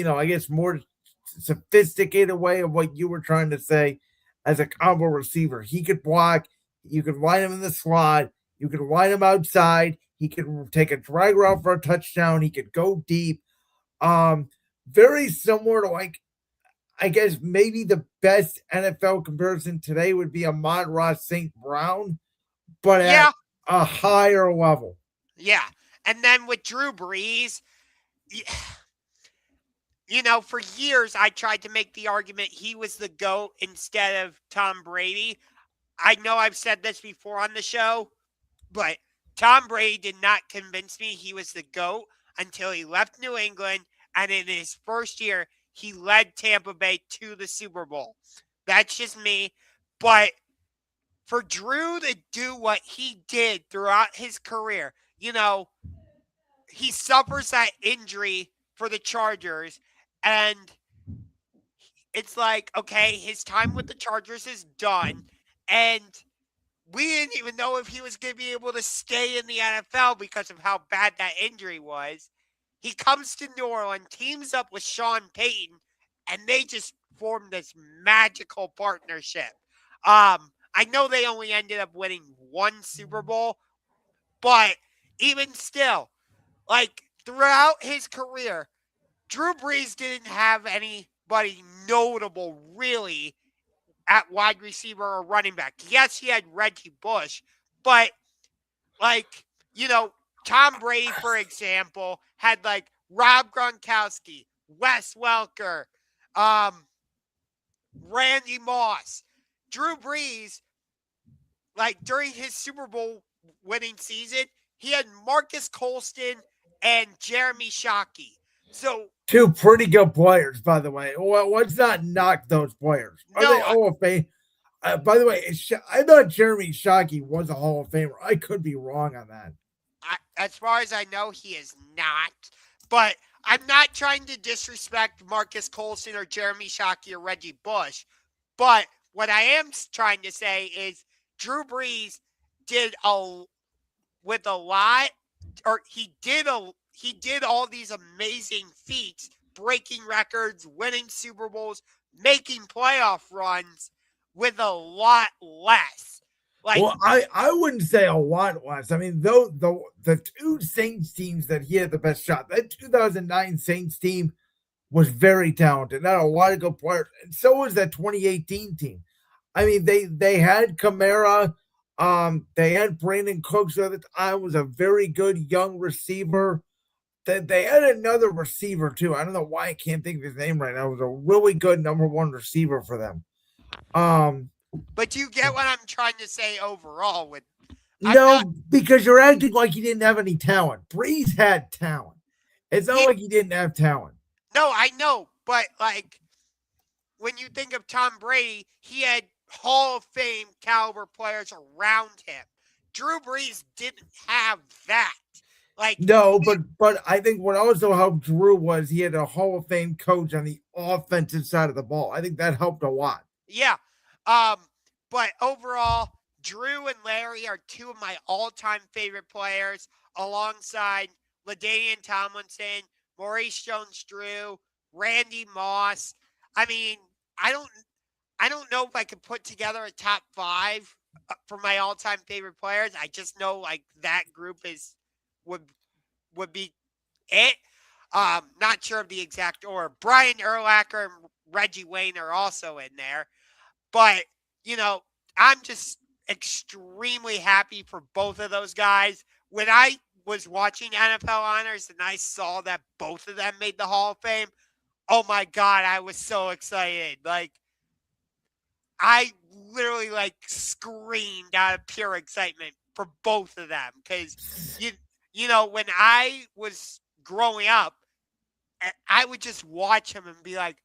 I guess more sophisticated way of what you were trying to say as a combo receiver. He could block. You could line him in the slot. You could line him outside. He could take a drag route for a touchdown. He could go deep. Very similar to I guess maybe the best NFL comparison today would be Amon-Ra St. Brown, but at a higher level. Yeah. And then with Drew Brees, for years I tried to make the argument he was the GOAT instead of Tom Brady. I know I've said this before on the show, but Tom Brady did not convince me he was the GOAT until he left New England, and in his first year, he led Tampa Bay to the Super Bowl. That's just me. But for Drew to do what he did throughout his career, he suffers that injury for the Chargers, and it's like, okay, his time with the Chargers is done, and we didn't even know if he was going to be able to stay in the NFL because of how bad that injury was. He comes to New Orleans, teams up with Sean Payton, and they just formed this magical partnership. I know they only ended up winning one Super Bowl, but even still, throughout his career, Drew Brees didn't have anybody notable really at wide receiver or running back. Yes, he had Reggie Bush, but Tom Brady, for example, had Rob Gronkowski, Wes Welker, Randy Moss. Drew Brees, during his Super Bowl winning season, he had Marcus Colston and Jeremy Shockey. So two pretty good players, by the way. Let's not knock those players. Are they Hall of Fame? By the way, I thought Jeremy Shockey was a Hall of Famer. I could be wrong on that. As far as I know, he is not. But I'm not trying to disrespect Marcus Colson or Jeremy Shockey or Reggie Bush. But what I am trying to say is Drew Brees did with a lot, or he did all these amazing feats, breaking records, winning Super Bowls, making playoff runs with a lot less. Like, well, I wouldn't say a lot less. I mean, though the two Saints teams that he had the best shot, that 2009 Saints team was very talented. Not a lot of good players, and so was that 2018 team. I mean, they had Kamara, they had Brandon Cooks at the time, was a very good young receiver. That they had another receiver too. I don't know why I can't think of his name right now. It was a really good number one receiver for them. Um, but you get what I'm trying to say overall. With I'm no, not. because you're acting like he didn't have any talent. Breeze had talent. It's not He, like he didn't have talent. no, I know, but like when you think of Tom Brady, he had Hall of Fame caliber players around him. Drew Brees didn't have that. Like, No, but I think what also helped Drew was he had a Hall of Fame coach on the offensive side of the ball. I think that helped a lot. yeah. Um, but overall, Drew and Larry are two of my all-time favorite players, alongside LaDainian Tomlinson, Maurice Jones-Drew, Randy Moss. I mean, I don't I don't know if I could put together a top five for my all-time favorite players. I just know like that group is would would be it. Not sure of the exact order. Brian Urlacher and Reggie Wayne are also in there, but you know I'm just extremely happy for both of those guys. When I was watching NFL honors and I saw that both of them made the Hall of Fame, oh my god, I was so excited. Like I literally like screamed out of pure excitement for both of them because you you know when I was growing up, I would just watch them and be like,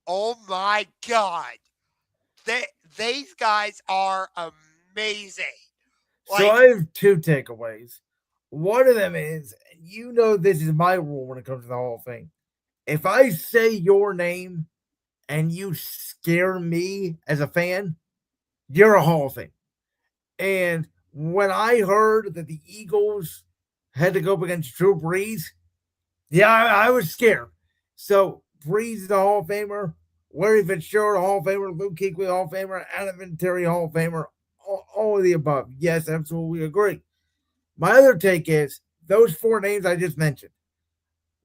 "Oh my god, they these guys are amazing!" So Like, I have two takeaways. One of them is, you know, this is my rule when it comes to the Hall of Fame. If I say your name and you scare me as a fan, you're a Hall of Fame. And when I heard that the Eagles had to go up against Drew Brees, yeah, I was scared. So Brees is a Hall of Famer, Larry Fitzgerald Hall of Famer, Luke Kuechly Hall of Famer, Adam Vinatieri Hall of Famer, all of the above. Yes, absolutely agree. My other take is those four names I just mentioned: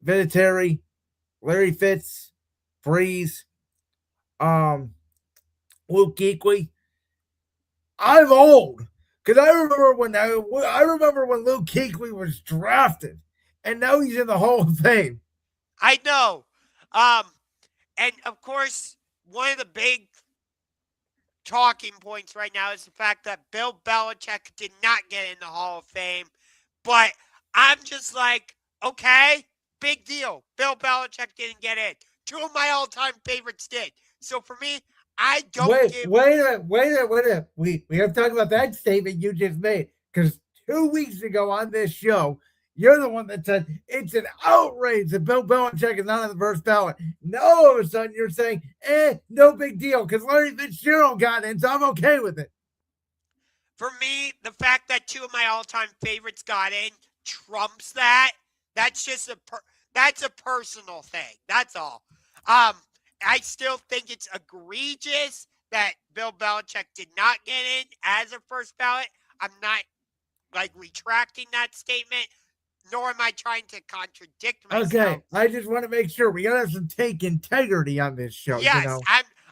Vinatieri, Larry Fitz, Brees, um, Luke Kuechly. I'm old because I remember when Luke Kuechly was drafted, and now he's in the Hall of Fame. I know, um, and of course, one of the big talking points right now is the fact that Bill Belichick did not get in the Hall of Fame. But I'm just like, okay, big deal. Bill Belichick didn't get in. Two of my all-time favorites did. So for me, I don't give. Wait a minute, wait a minute. We have to talk about that statement you just made because 2 weeks ago on this show, you're the one that said it's an outrage that Bill Belichick is not on the first ballot. Now all of a sudden you're saying, no big deal because Larry Fitzgerald got in, so I'm okay with it. For me, the fact that two of my all-time favorites got in trumps that. That's just that's a personal thing. That's all. Um, I still think it's egregious that Bill Belichick did not get in as a first ballot. I'm not like retracting that statement, nor am I trying to contradict myself. Okay, I just want to make sure we gotta have some take integrity on this show. Yes,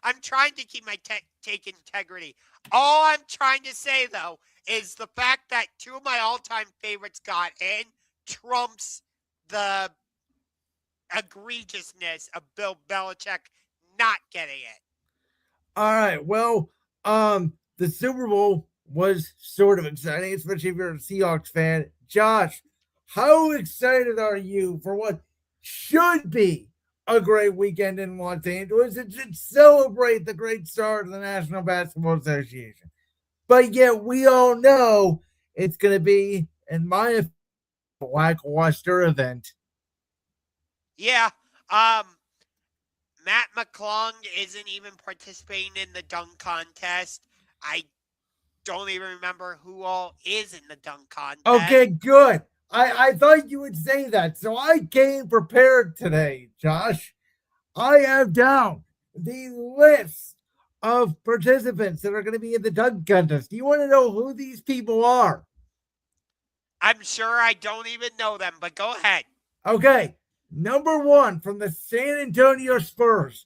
I'm trying to keep my take integrity. All I'm trying to say though is the fact that two of my all-time favorites got in trumps the egregiousness of Bill Belichick not getting it. All right. Well, the Super Bowl was sort of exciting, especially if you're a Seahawks fan. Josh, how excited are you for what should be a great weekend in Los Angeles? It should celebrate the great start of the National Basketball Association. But yet we all know it's going to be, in my lackluster event. Yeah. Matt McClung isn't even participating in the dunk contest. I don't even remember who all is in the dunk contest. Okay, good. I thought you would say that. So I came prepared today, Josh. I have down the list of participants that are going to be in the dunk contest. Do you want to know who these people are? I'm sure I don't even know them, but go ahead. Okay, number one from the San Antonio Spurs,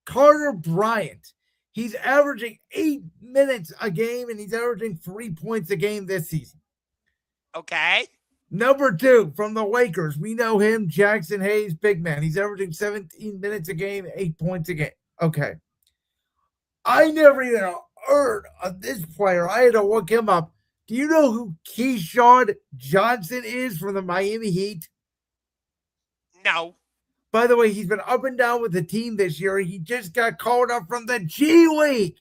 Carter Bryant. He's averaging 8 minutes a game and he's averaging 3 points a game this season. Okay. Number two from the Lakers, we know him, Jackson Hayes, big man. He's averaging 17 minutes a game, 8 points a game. Okay. I never even heard of this player. I had to look him up. Do you know who Keyshawn Johnson is from the Miami Heat? No. By the way, he's been up and down with the team this year. He just got called up from the G League,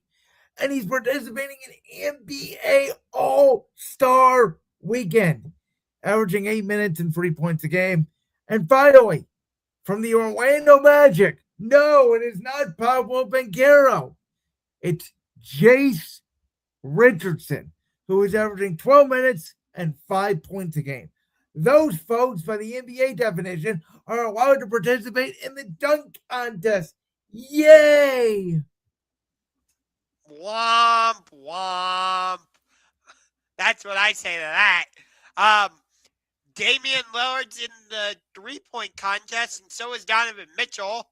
and he's participating in NBA All-Star Weekend, averaging 8 minutes and 3 points a game. And finally, from the Orlando Magic, no, it is not Pablo Banchero. It's Jace Richardson, who is averaging 12 minutes and 5 points a game. Those folks, by the NBA definition, are allowed to participate in the dunk contest. Yay! Womp womp. That's what I say to that. Damian Lillard's in the 3-point contest, and so is Donovan Mitchell.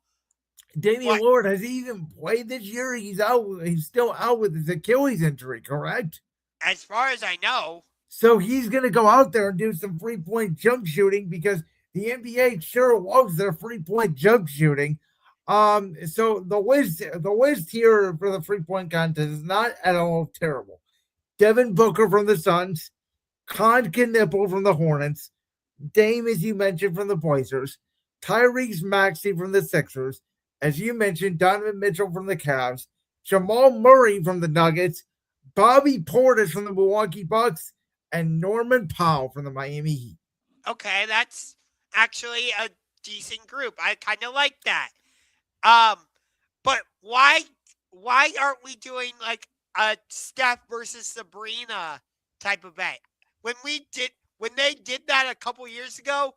Damian Lillard, has he even played this year? He's out. He's still out with his Achilles injury, correct? As far as I know. So he's going to go out there and do some 3-point jump shooting because the NBA sure loves their 3-point jump shooting. So the list here for the 3-point contest is not at all terrible. Devin Booker from the Suns, Con Knipple from the Hornets, Dame, as you mentioned, from the Blazers, Tyrese Maxey from the Sixers, as you mentioned, Donovan Mitchell from the Cavs, Jamal Murray from the Nuggets, Bobby Portis from the Milwaukee Bucks, and Norman Powell from the Miami Heat. Okay, that's actually a decent group. I kind of like that. But why aren't we doing like a Steph versus Sabrina type of bet? When they did that a couple years ago,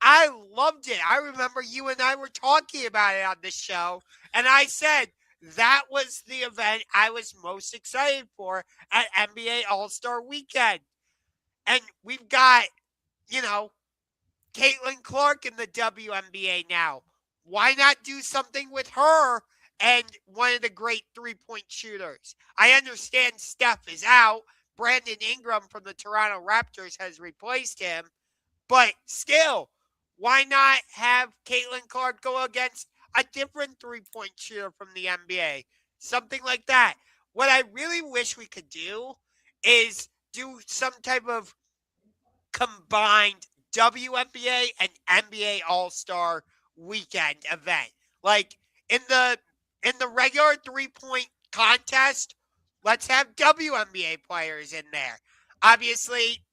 I loved it. I remember you and I were talking about it on the show, and I said that was the event I was most excited for at NBA All-Star Weekend. And we've got, Caitlin Clark in the WNBA now. Why not do something with her and one of the great 3-point shooters? I understand Steph is out. Brandon Ingram from the Toronto Raptors has replaced him. But still, why not have Caitlin Clark go against a different 3-point shooter from the NBA? Something like that. What I really wish we could do is do some type of combined WNBA and NBA All-Star Weekend event. Like in the regular 3-point contest, let's have WNBA players in there. Obviously,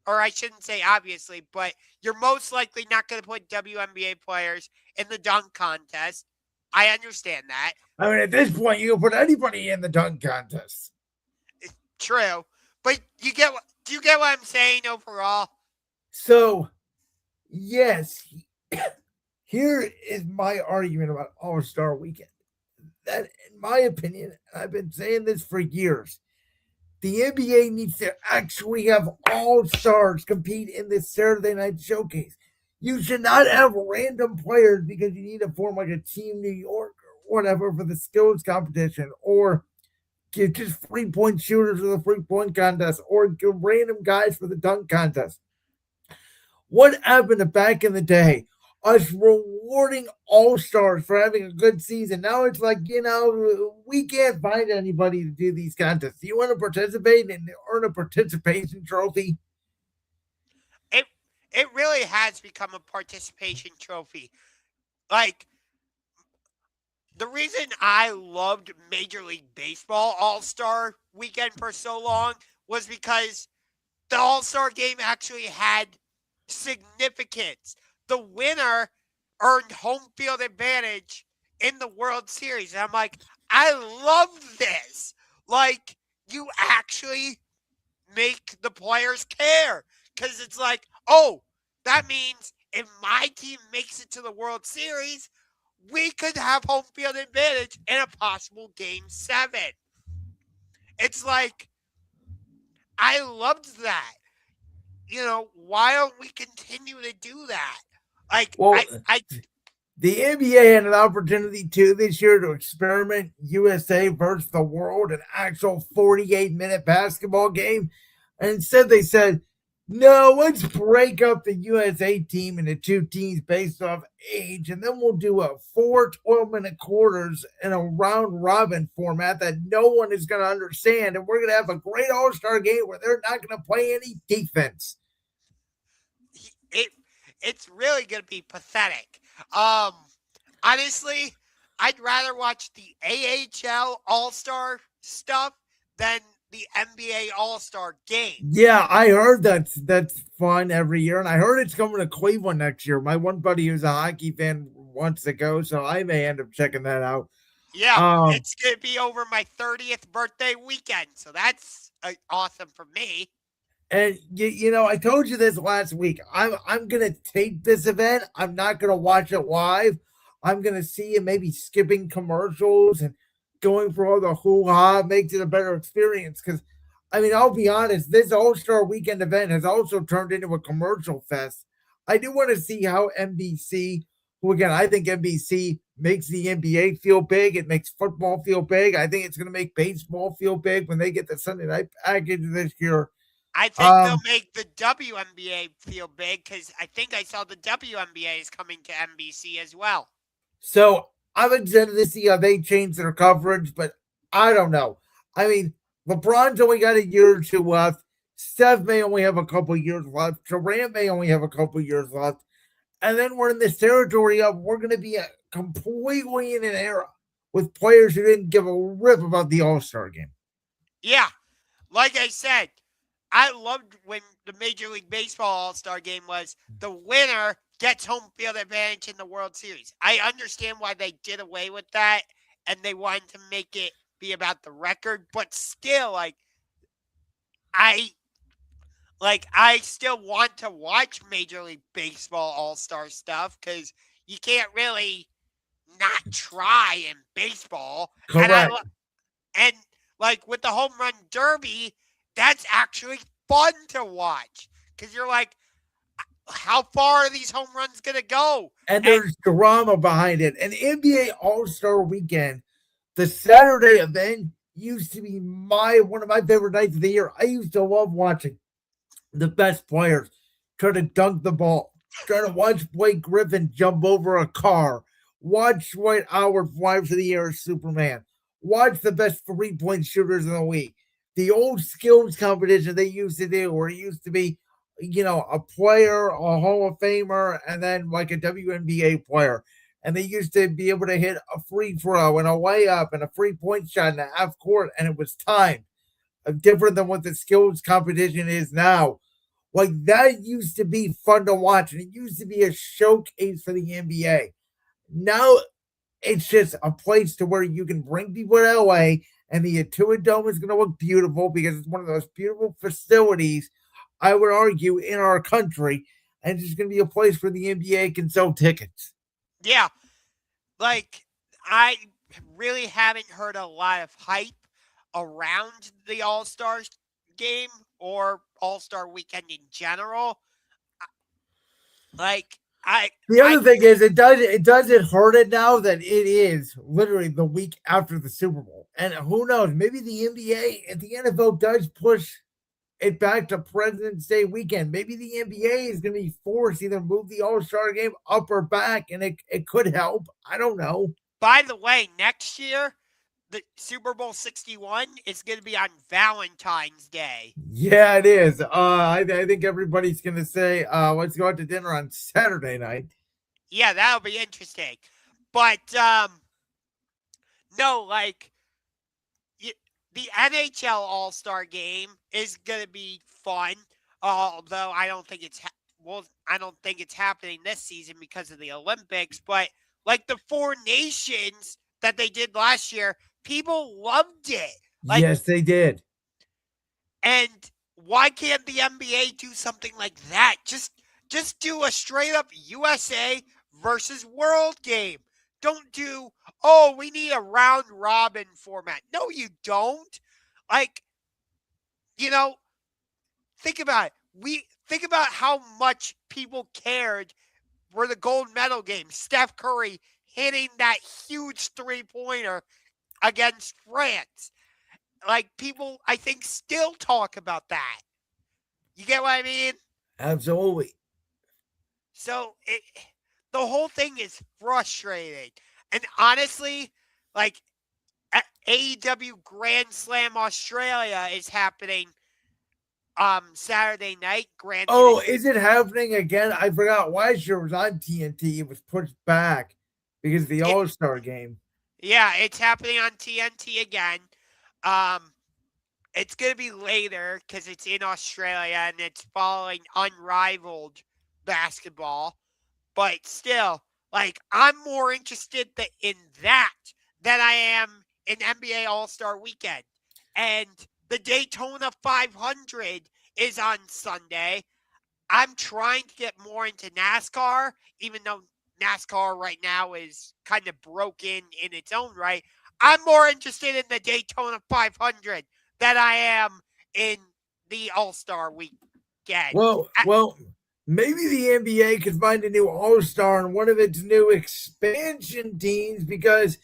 or I shouldn't say obviously, but you're most likely not going to put WNBA players in the dunk contest. I understand that. I mean, at this point, you can put anybody in the dunk contest. True. But do you get what I'm saying overall? So, yes, here is my argument about All-Star Weekend. That, in my opinion, and I've been saying this for years, the NBA needs to actually have all-stars compete in this Saturday night showcase. You should not have random players because you need to form like a Team New York or whatever for the skills competition, or get just 3-point shooters for the 3-point contest, or get random guys for the dunk contest. What happened back in the day? Us rewarding all-stars for having a good season. Now it's like, we can't find anybody to do these contests. Do you want to participate and earn a participation trophy? It really has become a participation trophy. Like, the reason I loved Major League Baseball All-Star Weekend for so long was because the All-Star game actually had significance. The winner earned home field advantage in the World Series. And I'm like, I love this. Like, you actually make the players care. Because it's like, oh, that means if my team makes it to the World Series, we could have home field advantage in a possible Game 7. It's like, I loved that. Why don't we continue to do that? Like, Well, I the NBA had an opportunity too this year to experiment USA versus the world, an actual 48-minute basketball game. And instead, they said, no, let's break up the USA team into two teams based off age, and then we'll do a 4 12-minute quarters in a round robin format that no one is going to understand. And we're going to have a great all star game where they're not going to play any defense. it it's really gonna be pathetic. Um, Honestly, I'd rather watch the AHL All Star stuff than the NBA All Star games. Yeah, I heard that's fun every year, and I heard it's coming to Cleveland next year. My one buddy who's a hockey fan wants to go, so I may end up checking that out. Yeah, Um, it's gonna be over my 30th birthday weekend, so that's awesome for me. and I told you this last week. I'm gonna tape this event. I'm not gonna watch it live. I'm gonna see it, maybe skipping commercials and going for all the hoo ha makes it a better experience. Because I mean, I'll be honest, this All Star Weekend event has also turned into a commercial fest. I do want to see how NBC, who again I think NBC makes the NBA feel big. It makes football feel big. I think it's going to make baseball feel big when they get the Sunday night package this year. I think they'll Um, make the WNBA feel big because I think I saw the WNBA is coming to NBC as well. So I'm excited to see how they change their coverage, but I don't know. I mean, LeBron's only got a year or two left. Steph may only have a couple years left. Durant may only have a couple years left. And then we're in this territory of we're going to be completely in an era with players who didn't give a rip about the All Star game. Yeah, like I said, I loved when the Major League Baseball All-Star game was the winner gets home field advantage in the World Series. I understand why they did away with that and they wanted to make it be about the record, but still I I still want to watch Major League Baseball All-Star stuff cuz you can't really not try in baseball. And Correct. and like with the home run derby, that's actually fun to watch because you're like, how far are these home runs gonna go? And And there's drama behind it. And NBA All Star Weekend, the Saturday event, used to be my one of my favorite nights of the year. I used to love watching the best players try to dunk the ball, try to watch Blake Griffin jump over a car, watch Dwight Howard fly for the air as Superman, watch the best 3 point shooters in the league. The old skills competition they used to do, where it used to be, a player, a Hall of Famer, and then like a WNBA player. And they used to be able to hit a free throw and a layup and a 3 point shot in the half court, and it was timed. Different than what the skills competition is now. Like that used to be fun to watch, and it used to be a showcase for the NBA. Now it's just a place to where you can bring people to LA, and the Atua Dome is going to look beautiful because it's one of those beautiful facilities, I would argue, in our country, and it's just going to be a place where the NBA can sell tickets. yeah, like I really haven't heard a lot of hype around the All Stars game or All Star weekend in general. Like The I other thing is, it hurt it now that it is literally the week after the Super Bowl, and who knows? Maybe the NBA and the NFL does push it back to President's Day weekend. Maybe the NBA is going to be forced to either move the All Star game up or back, and it could help. I don't know. By the way, next year the Super Bowl 61 is going to be on Valentine's Day. Yeah, it is. I think everybody's going to say, let's go out to dinner on Saturday night. Yeah, that'll be interesting. But no, like the NHL All Star Game is gonna be fun. Although I don't think it's well, I don't think it's happening this season because of the Olympics, but like the Four Nations that they did last year, people loved it. Like, Yes, they did. and why can't the NBA do something like that? Just do a straight up USA versus world game. Don't do, oh, we need a round robin format. No, you don't. Like, you know, think about it. We think about how much people cared for the gold medal game. Steph Curry hitting that huge 3-pointer against France. Like, people, I think, still talk about that. You get what I mean? Absolutely. So the whole thing is frustrating. And honestly, like, AEW Grand Slam Australia is happening Saturday night. Granted, Oh, is it happening again? I forgot. Last year was on TNT. It was pushed back because of the it, All-Star game. yeah, it's happening on TNT again. Um, it's gonna be later because it's in Australia and it's following unrivaled basketball. But still, like, I'm more interested in that than I am in NBA All-Star Weekend. And the Daytona 500 is on Sunday. I'm trying to get more into NASCAR, even though NASCAR right now is kind of broken in its own right. I'm more interested in the Daytona 500 than I am in the All-Star Weekend. Well, maybe the NBA could find a new All-Star in one of its new expansion teams because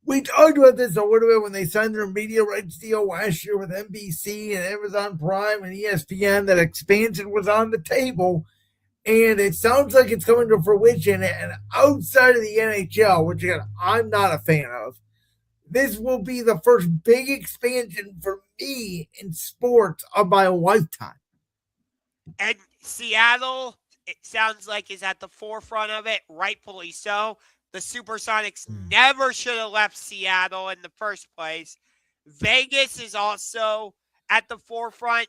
we talked about this a little bit when they signed their media rights deal last year with NBC and Amazon Prime and ESPN. That expansion was on the table, and it sounds like it's coming to fruition. And outside of the NHL, which again I'm not a fan of, this will be the first big expansion for me in sports of my lifetime. And Seattle, it sounds like, is at the forefront of it, rightfully so. The Supersonics never should have left Seattle in the first place. Vegas is also at the forefront.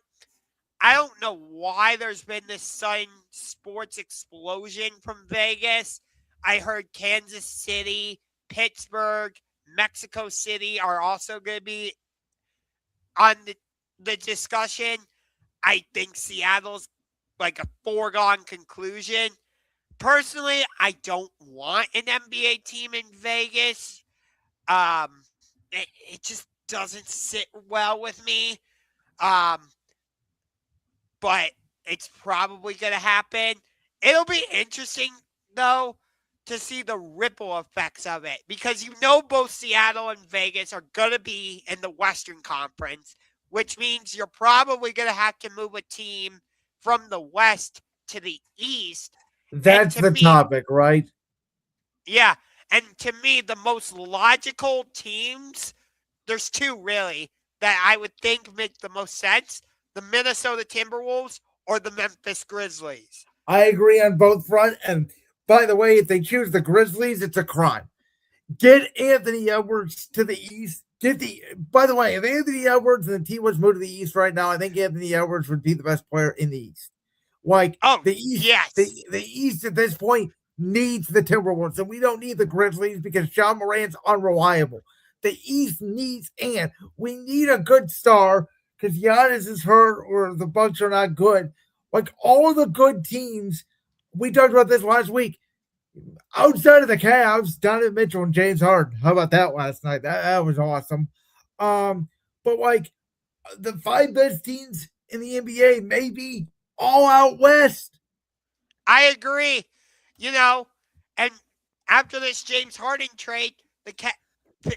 I don't know why there's been this sudden sports explosion from Vegas. I heard Kansas City, Pittsburgh, Mexico City are also going to be on the discussion. I think Seattle's like a foregone conclusion. Personally, I don't want an NBA team in Vegas. It just doesn't sit well with me. But it's probably going to happen. It'll be interesting, though, to see the ripple effects of it because both Seattle and Vegas are going to be in the Western Conference, which means you're probably going to have to move a team from the West to the East. That's the topic, right? Yeah. And to me, the most logical teams, there's two really, that I would think make the most sense: the Minnesota Timberwolves or the Memphis Grizzlies. I agree on both fronts. And by the way, if they choose the Grizzlies, it's a crime. Get Anthony Edwards to the East. By the way, if Anthony Edwards and the team was moved to the East right now, I think Anthony Edwards would be the best player in the East. Like, the East, yes. the East at this point needs the Timberwolves, and we don't need the Grizzlies because John Morant's unreliable. The East needs, and we need a good star because Giannis is hurt or the Bucks are not good. Like, all the good teams, we talked about this last week. Outside of the Cavs, Donovan Mitchell and James Harden. How about that last night? That was awesome. But like the 5 best teams in the NBA, maybe all out west. I agree. And after this James Harden trade,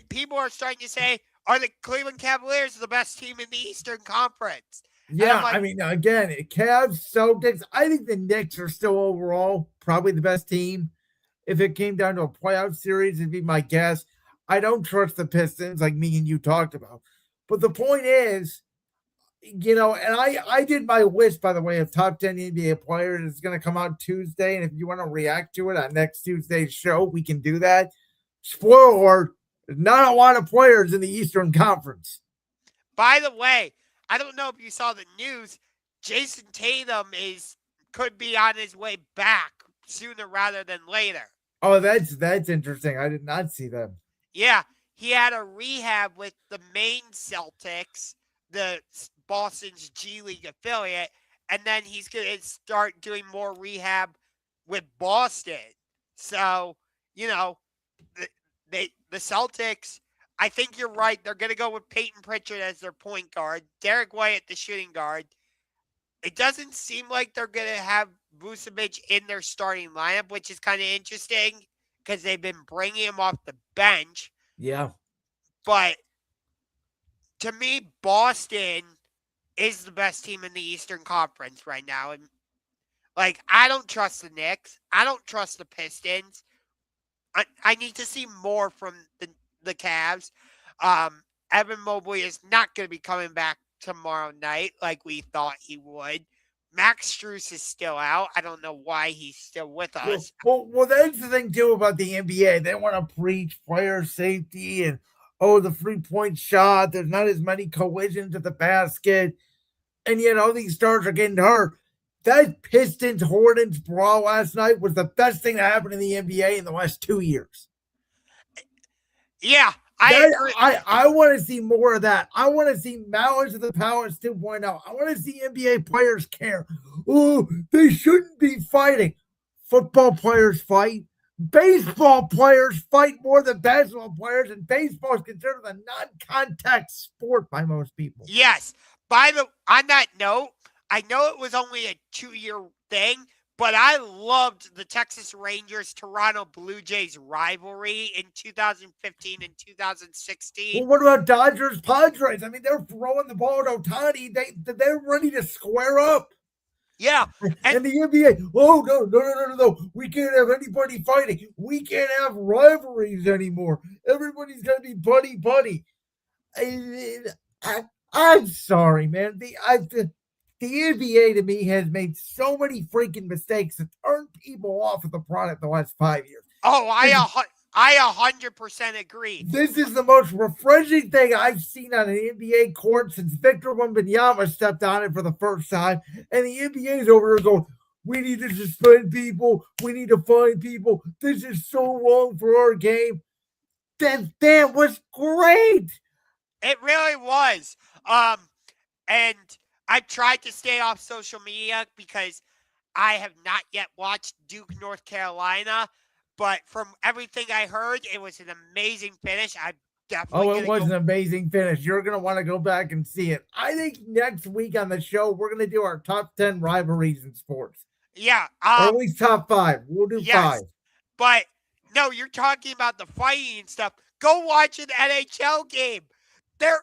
people are starting to say, are the Cleveland Cavaliers the best team in the Eastern Conference? Yeah, like, I mean, again, Cavs, Celtics. I think the Knicks are still overall probably the best team. If it came down to a playoff series, it'd be my guess. I don't trust the Pistons like me and you talked about. But the point is, and I did my list, by the way, of top 10 NBA players. It's going to come out Tuesday. And if you want to react to it on next Tuesday's show, we can do that. Spoiler alert, not a lot of players in the Eastern Conference. By the way, I don't know if you saw the news. Jason Tatum is could be on his way back sooner rather than later. Oh, that's interesting. I did not see that. Yeah, he had a rehab with the Maine Celtics, the Boston's G League affiliate, and then he's going to start doing more rehab with Boston. So, you know, the, the Celtics, I think you're right. They're going to go with Peyton Pritchard as their point guard, Derek White at the shooting guard. It doesn't seem like they're going to have Vucevic in their starting lineup, which is kind of interesting because they've been bringing him off the bench. Yeah. But to me, Boston is the best team in the Eastern Conference right now. And like, I don't trust the Knicks. I don't trust the Pistons. I need to see more from the Cavs. Evan Mobley is not going to be coming back tomorrow night like we thought he would. Max Strus is still out. I don't know why he's still with us. Well, that's the thing too about the NBA. They want to preach player safety and the 3-point shot. There's not as many collisions at the basket, and yet all these stars are getting hurt. That Pistons Hornets brawl last night was the best thing that happened in the NBA in the last 2 years. Yeah, I agree. I want to see more of that. I want to see Malice of the Palace 2.0. I want to see NBA players care. Oh, they shouldn't be fighting. Football players fight. Baseball players fight more than basketball players, and baseball is considered a non-contact sport by most people. Yes. On that note, I know it was only a 2-year thing, but I loved the Texas Rangers Toronto Blue Jays rivalry in 2015 and 2016. Well, what about Dodgers Padres? I mean, they're throwing the ball at Ohtani. They're ready to square up. Yeah. And the NBA, no. We can't have anybody fighting. We can't have rivalries anymore. Everybody's got to be buddy. I'm sorry, man. The NBA to me has made so many freaking mistakes that turned people off of the product the last 5 years. Oh, I 100% agree. This is the most refreshing thing I've seen on an NBA court since Victor Wembanyama stepped on it for the first time. And the NBA's over there going, we need to suspend people. We need to fine people. This is so wrong for our game. That was great. It really was. And I've tried to stay off social media because I have not yet watched Duke, North Carolina. But from everything I heard, it was an amazing finish. I definitely. It was an amazing finish. You're going to want to go back and see it. I think next week on the show, we're going to do our top 10 rivalries in sports. Yeah. Or at least top 5. We'll do 5. But no, you're talking about the fighting and stuff. Go watch an NHL game. The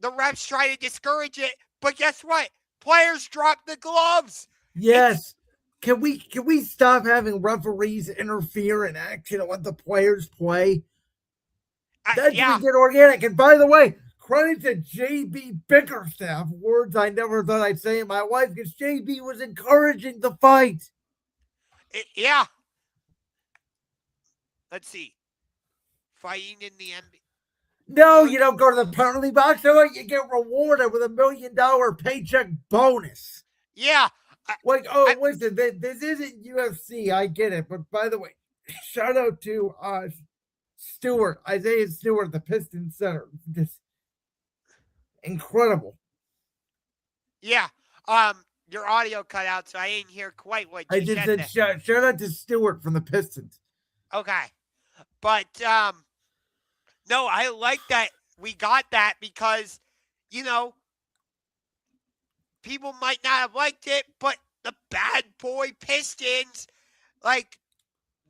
refs try to discourage it, but guess what? Players drop the gloves. Yes. Can we stop having referees interfere in action and let the players play? That's get organic. And by the way, credit to JB Bickerstaff, words I never thought I'd say in my life, because JB was encouraging the fight. Yeah. Let's see. Fighting in the NBA. No, you don't go to the penalty box. You get rewarded with $1 million paycheck bonus. Yeah. Listen, this isn't UFC. I get it. But by the way, shout out to Isaiah Stewart, the Pistons center. Just incredible. Yeah. Your audio cut out, so I didn't hear quite what you said. I just said shout out to Stewart from the Pistons. Okay. But, no, I like that we got that because, people might not have liked it, but the bad boy Pistons, like,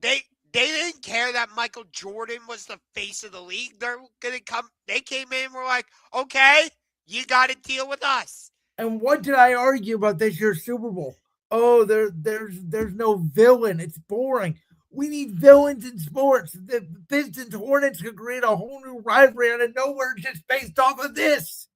they didn't care that Michael Jordan was the face of the league. They came in and were like, okay, you got to deal with us. And what did I argue about this year's Super Bowl? Oh, there's no villain. It's boring. We need villains in sports. The Pistons Hornets could create a whole new rivalry out of nowhere just based off of this.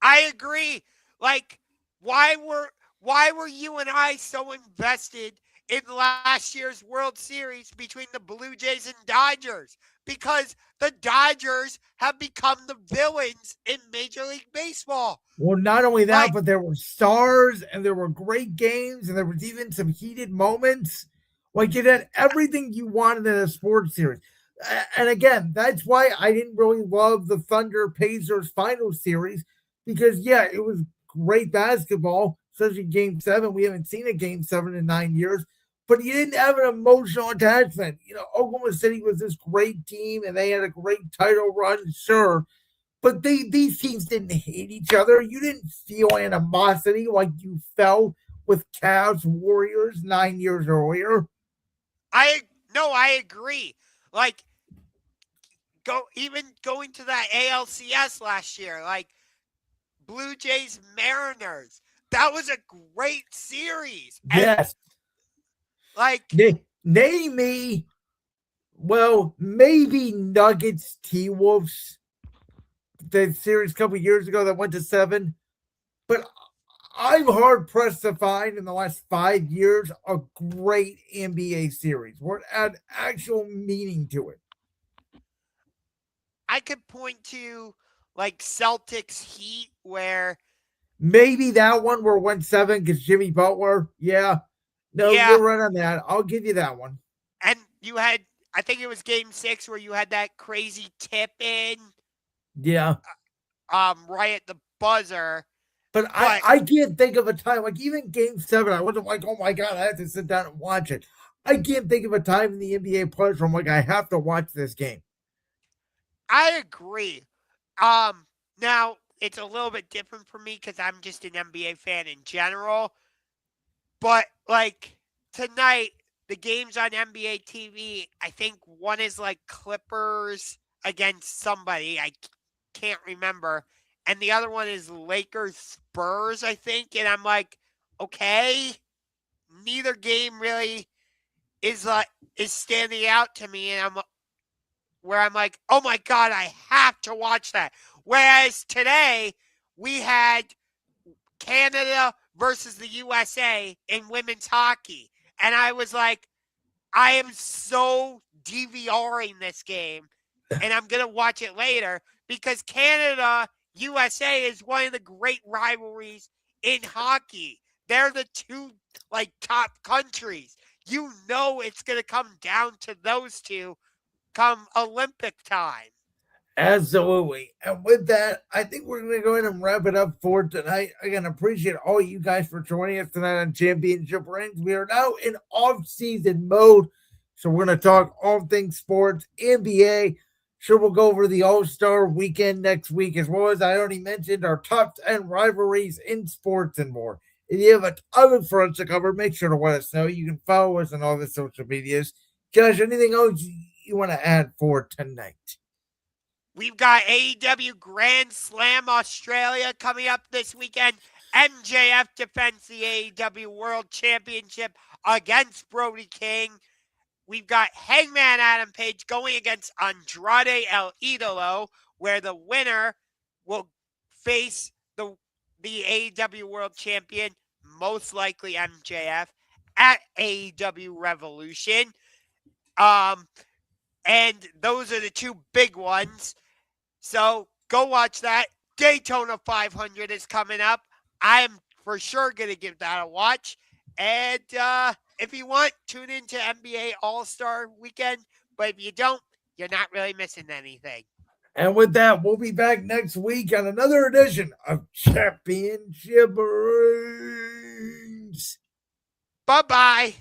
I agree. Like, why were you and I so invested in last year's World Series between the Blue Jays and Dodgers? because the Dodgers have become the villains in Major League Baseball. Well, not only that, but there were stars and there were great games and there was even some heated moments. Like it had everything you wanted in a sports series. And again, that's why I didn't really love the Thunder Pacers final series because, yeah, it was great basketball, especially game 7. We haven't seen a game 7 in 9 years, but you didn't have an emotional attachment. Oklahoma City was this great team and they had a great title run, sure. But these teams didn't hate each other. You didn't feel animosity like you felt with Cavs Warriors 9 years earlier. I agree. Like going to that ALCS last year, like Blue Jays Mariners. That was a great series. Yes. Like name me, well, maybe Nuggets T-Wolves. The series a couple years ago that went to 7. But I'm hard pressed to find in the last 5 years a great NBA series where it had actual meaning to it. I could point to like Celtics Heat where maybe that one where it went 7 because Jimmy Butler. Yeah. No, you're right on that. I'll give you that one. And you had, I think it was game 6 where you had that crazy tip in. Yeah. Right at the buzzer. But I can't think of a time, like even game 7, I wasn't like, oh my God, I have to sit down and watch it. I can't think of a time in the NBA playoffs where I'm like, I have to watch this game. I agree. Now it's a little bit different for me because I'm just an NBA fan in general. But like tonight, the games on NBA TV, I think one is like Clippers against somebody. I can't remember. And the other one is Lakers Spurs, I think. And I'm like, okay, neither game really is standing out to me. And I'm like, oh my God, I have to watch that. Whereas today we had Canada versus the USA in women's hockey. And I was like, I am so DVRing this game and I'm going to watch it later because Canada USA is one of the great rivalries in hockey. They're the two like top countries. It's going to come down to those two come Olympic time. Absolutely. And with that, I think we're going to go ahead and wrap it up for tonight. Again, appreciate all you guys for joining us tonight on Championship Rings. We are now in off-season mode, so we're going to talk all things sports, NBA. Sure, we'll go over the All-Star weekend next week, as well as I already mentioned our top 10 rivalries in sports and more. If you have a ton for us to cover, make sure to let us know. You can follow us on all the social medias. Josh, anything else you want to add for tonight? We've got AEW Grand Slam Australia coming up this weekend. MJF defends the AEW World Championship against Brody King. We've got Hangman Adam Page going against Andrade El Idolo, where the winner will face the AEW World Champion, most likely MJF, at AEW Revolution. And those are the two big ones. So go watch that. Daytona 500 is coming up. I am for sure going to give that a watch. And if you want, tune into NBA All-Star Weekend. But if you don't, you're not really missing anything. And with that, we'll be back next week on another edition of Championship Rings. Bye-bye.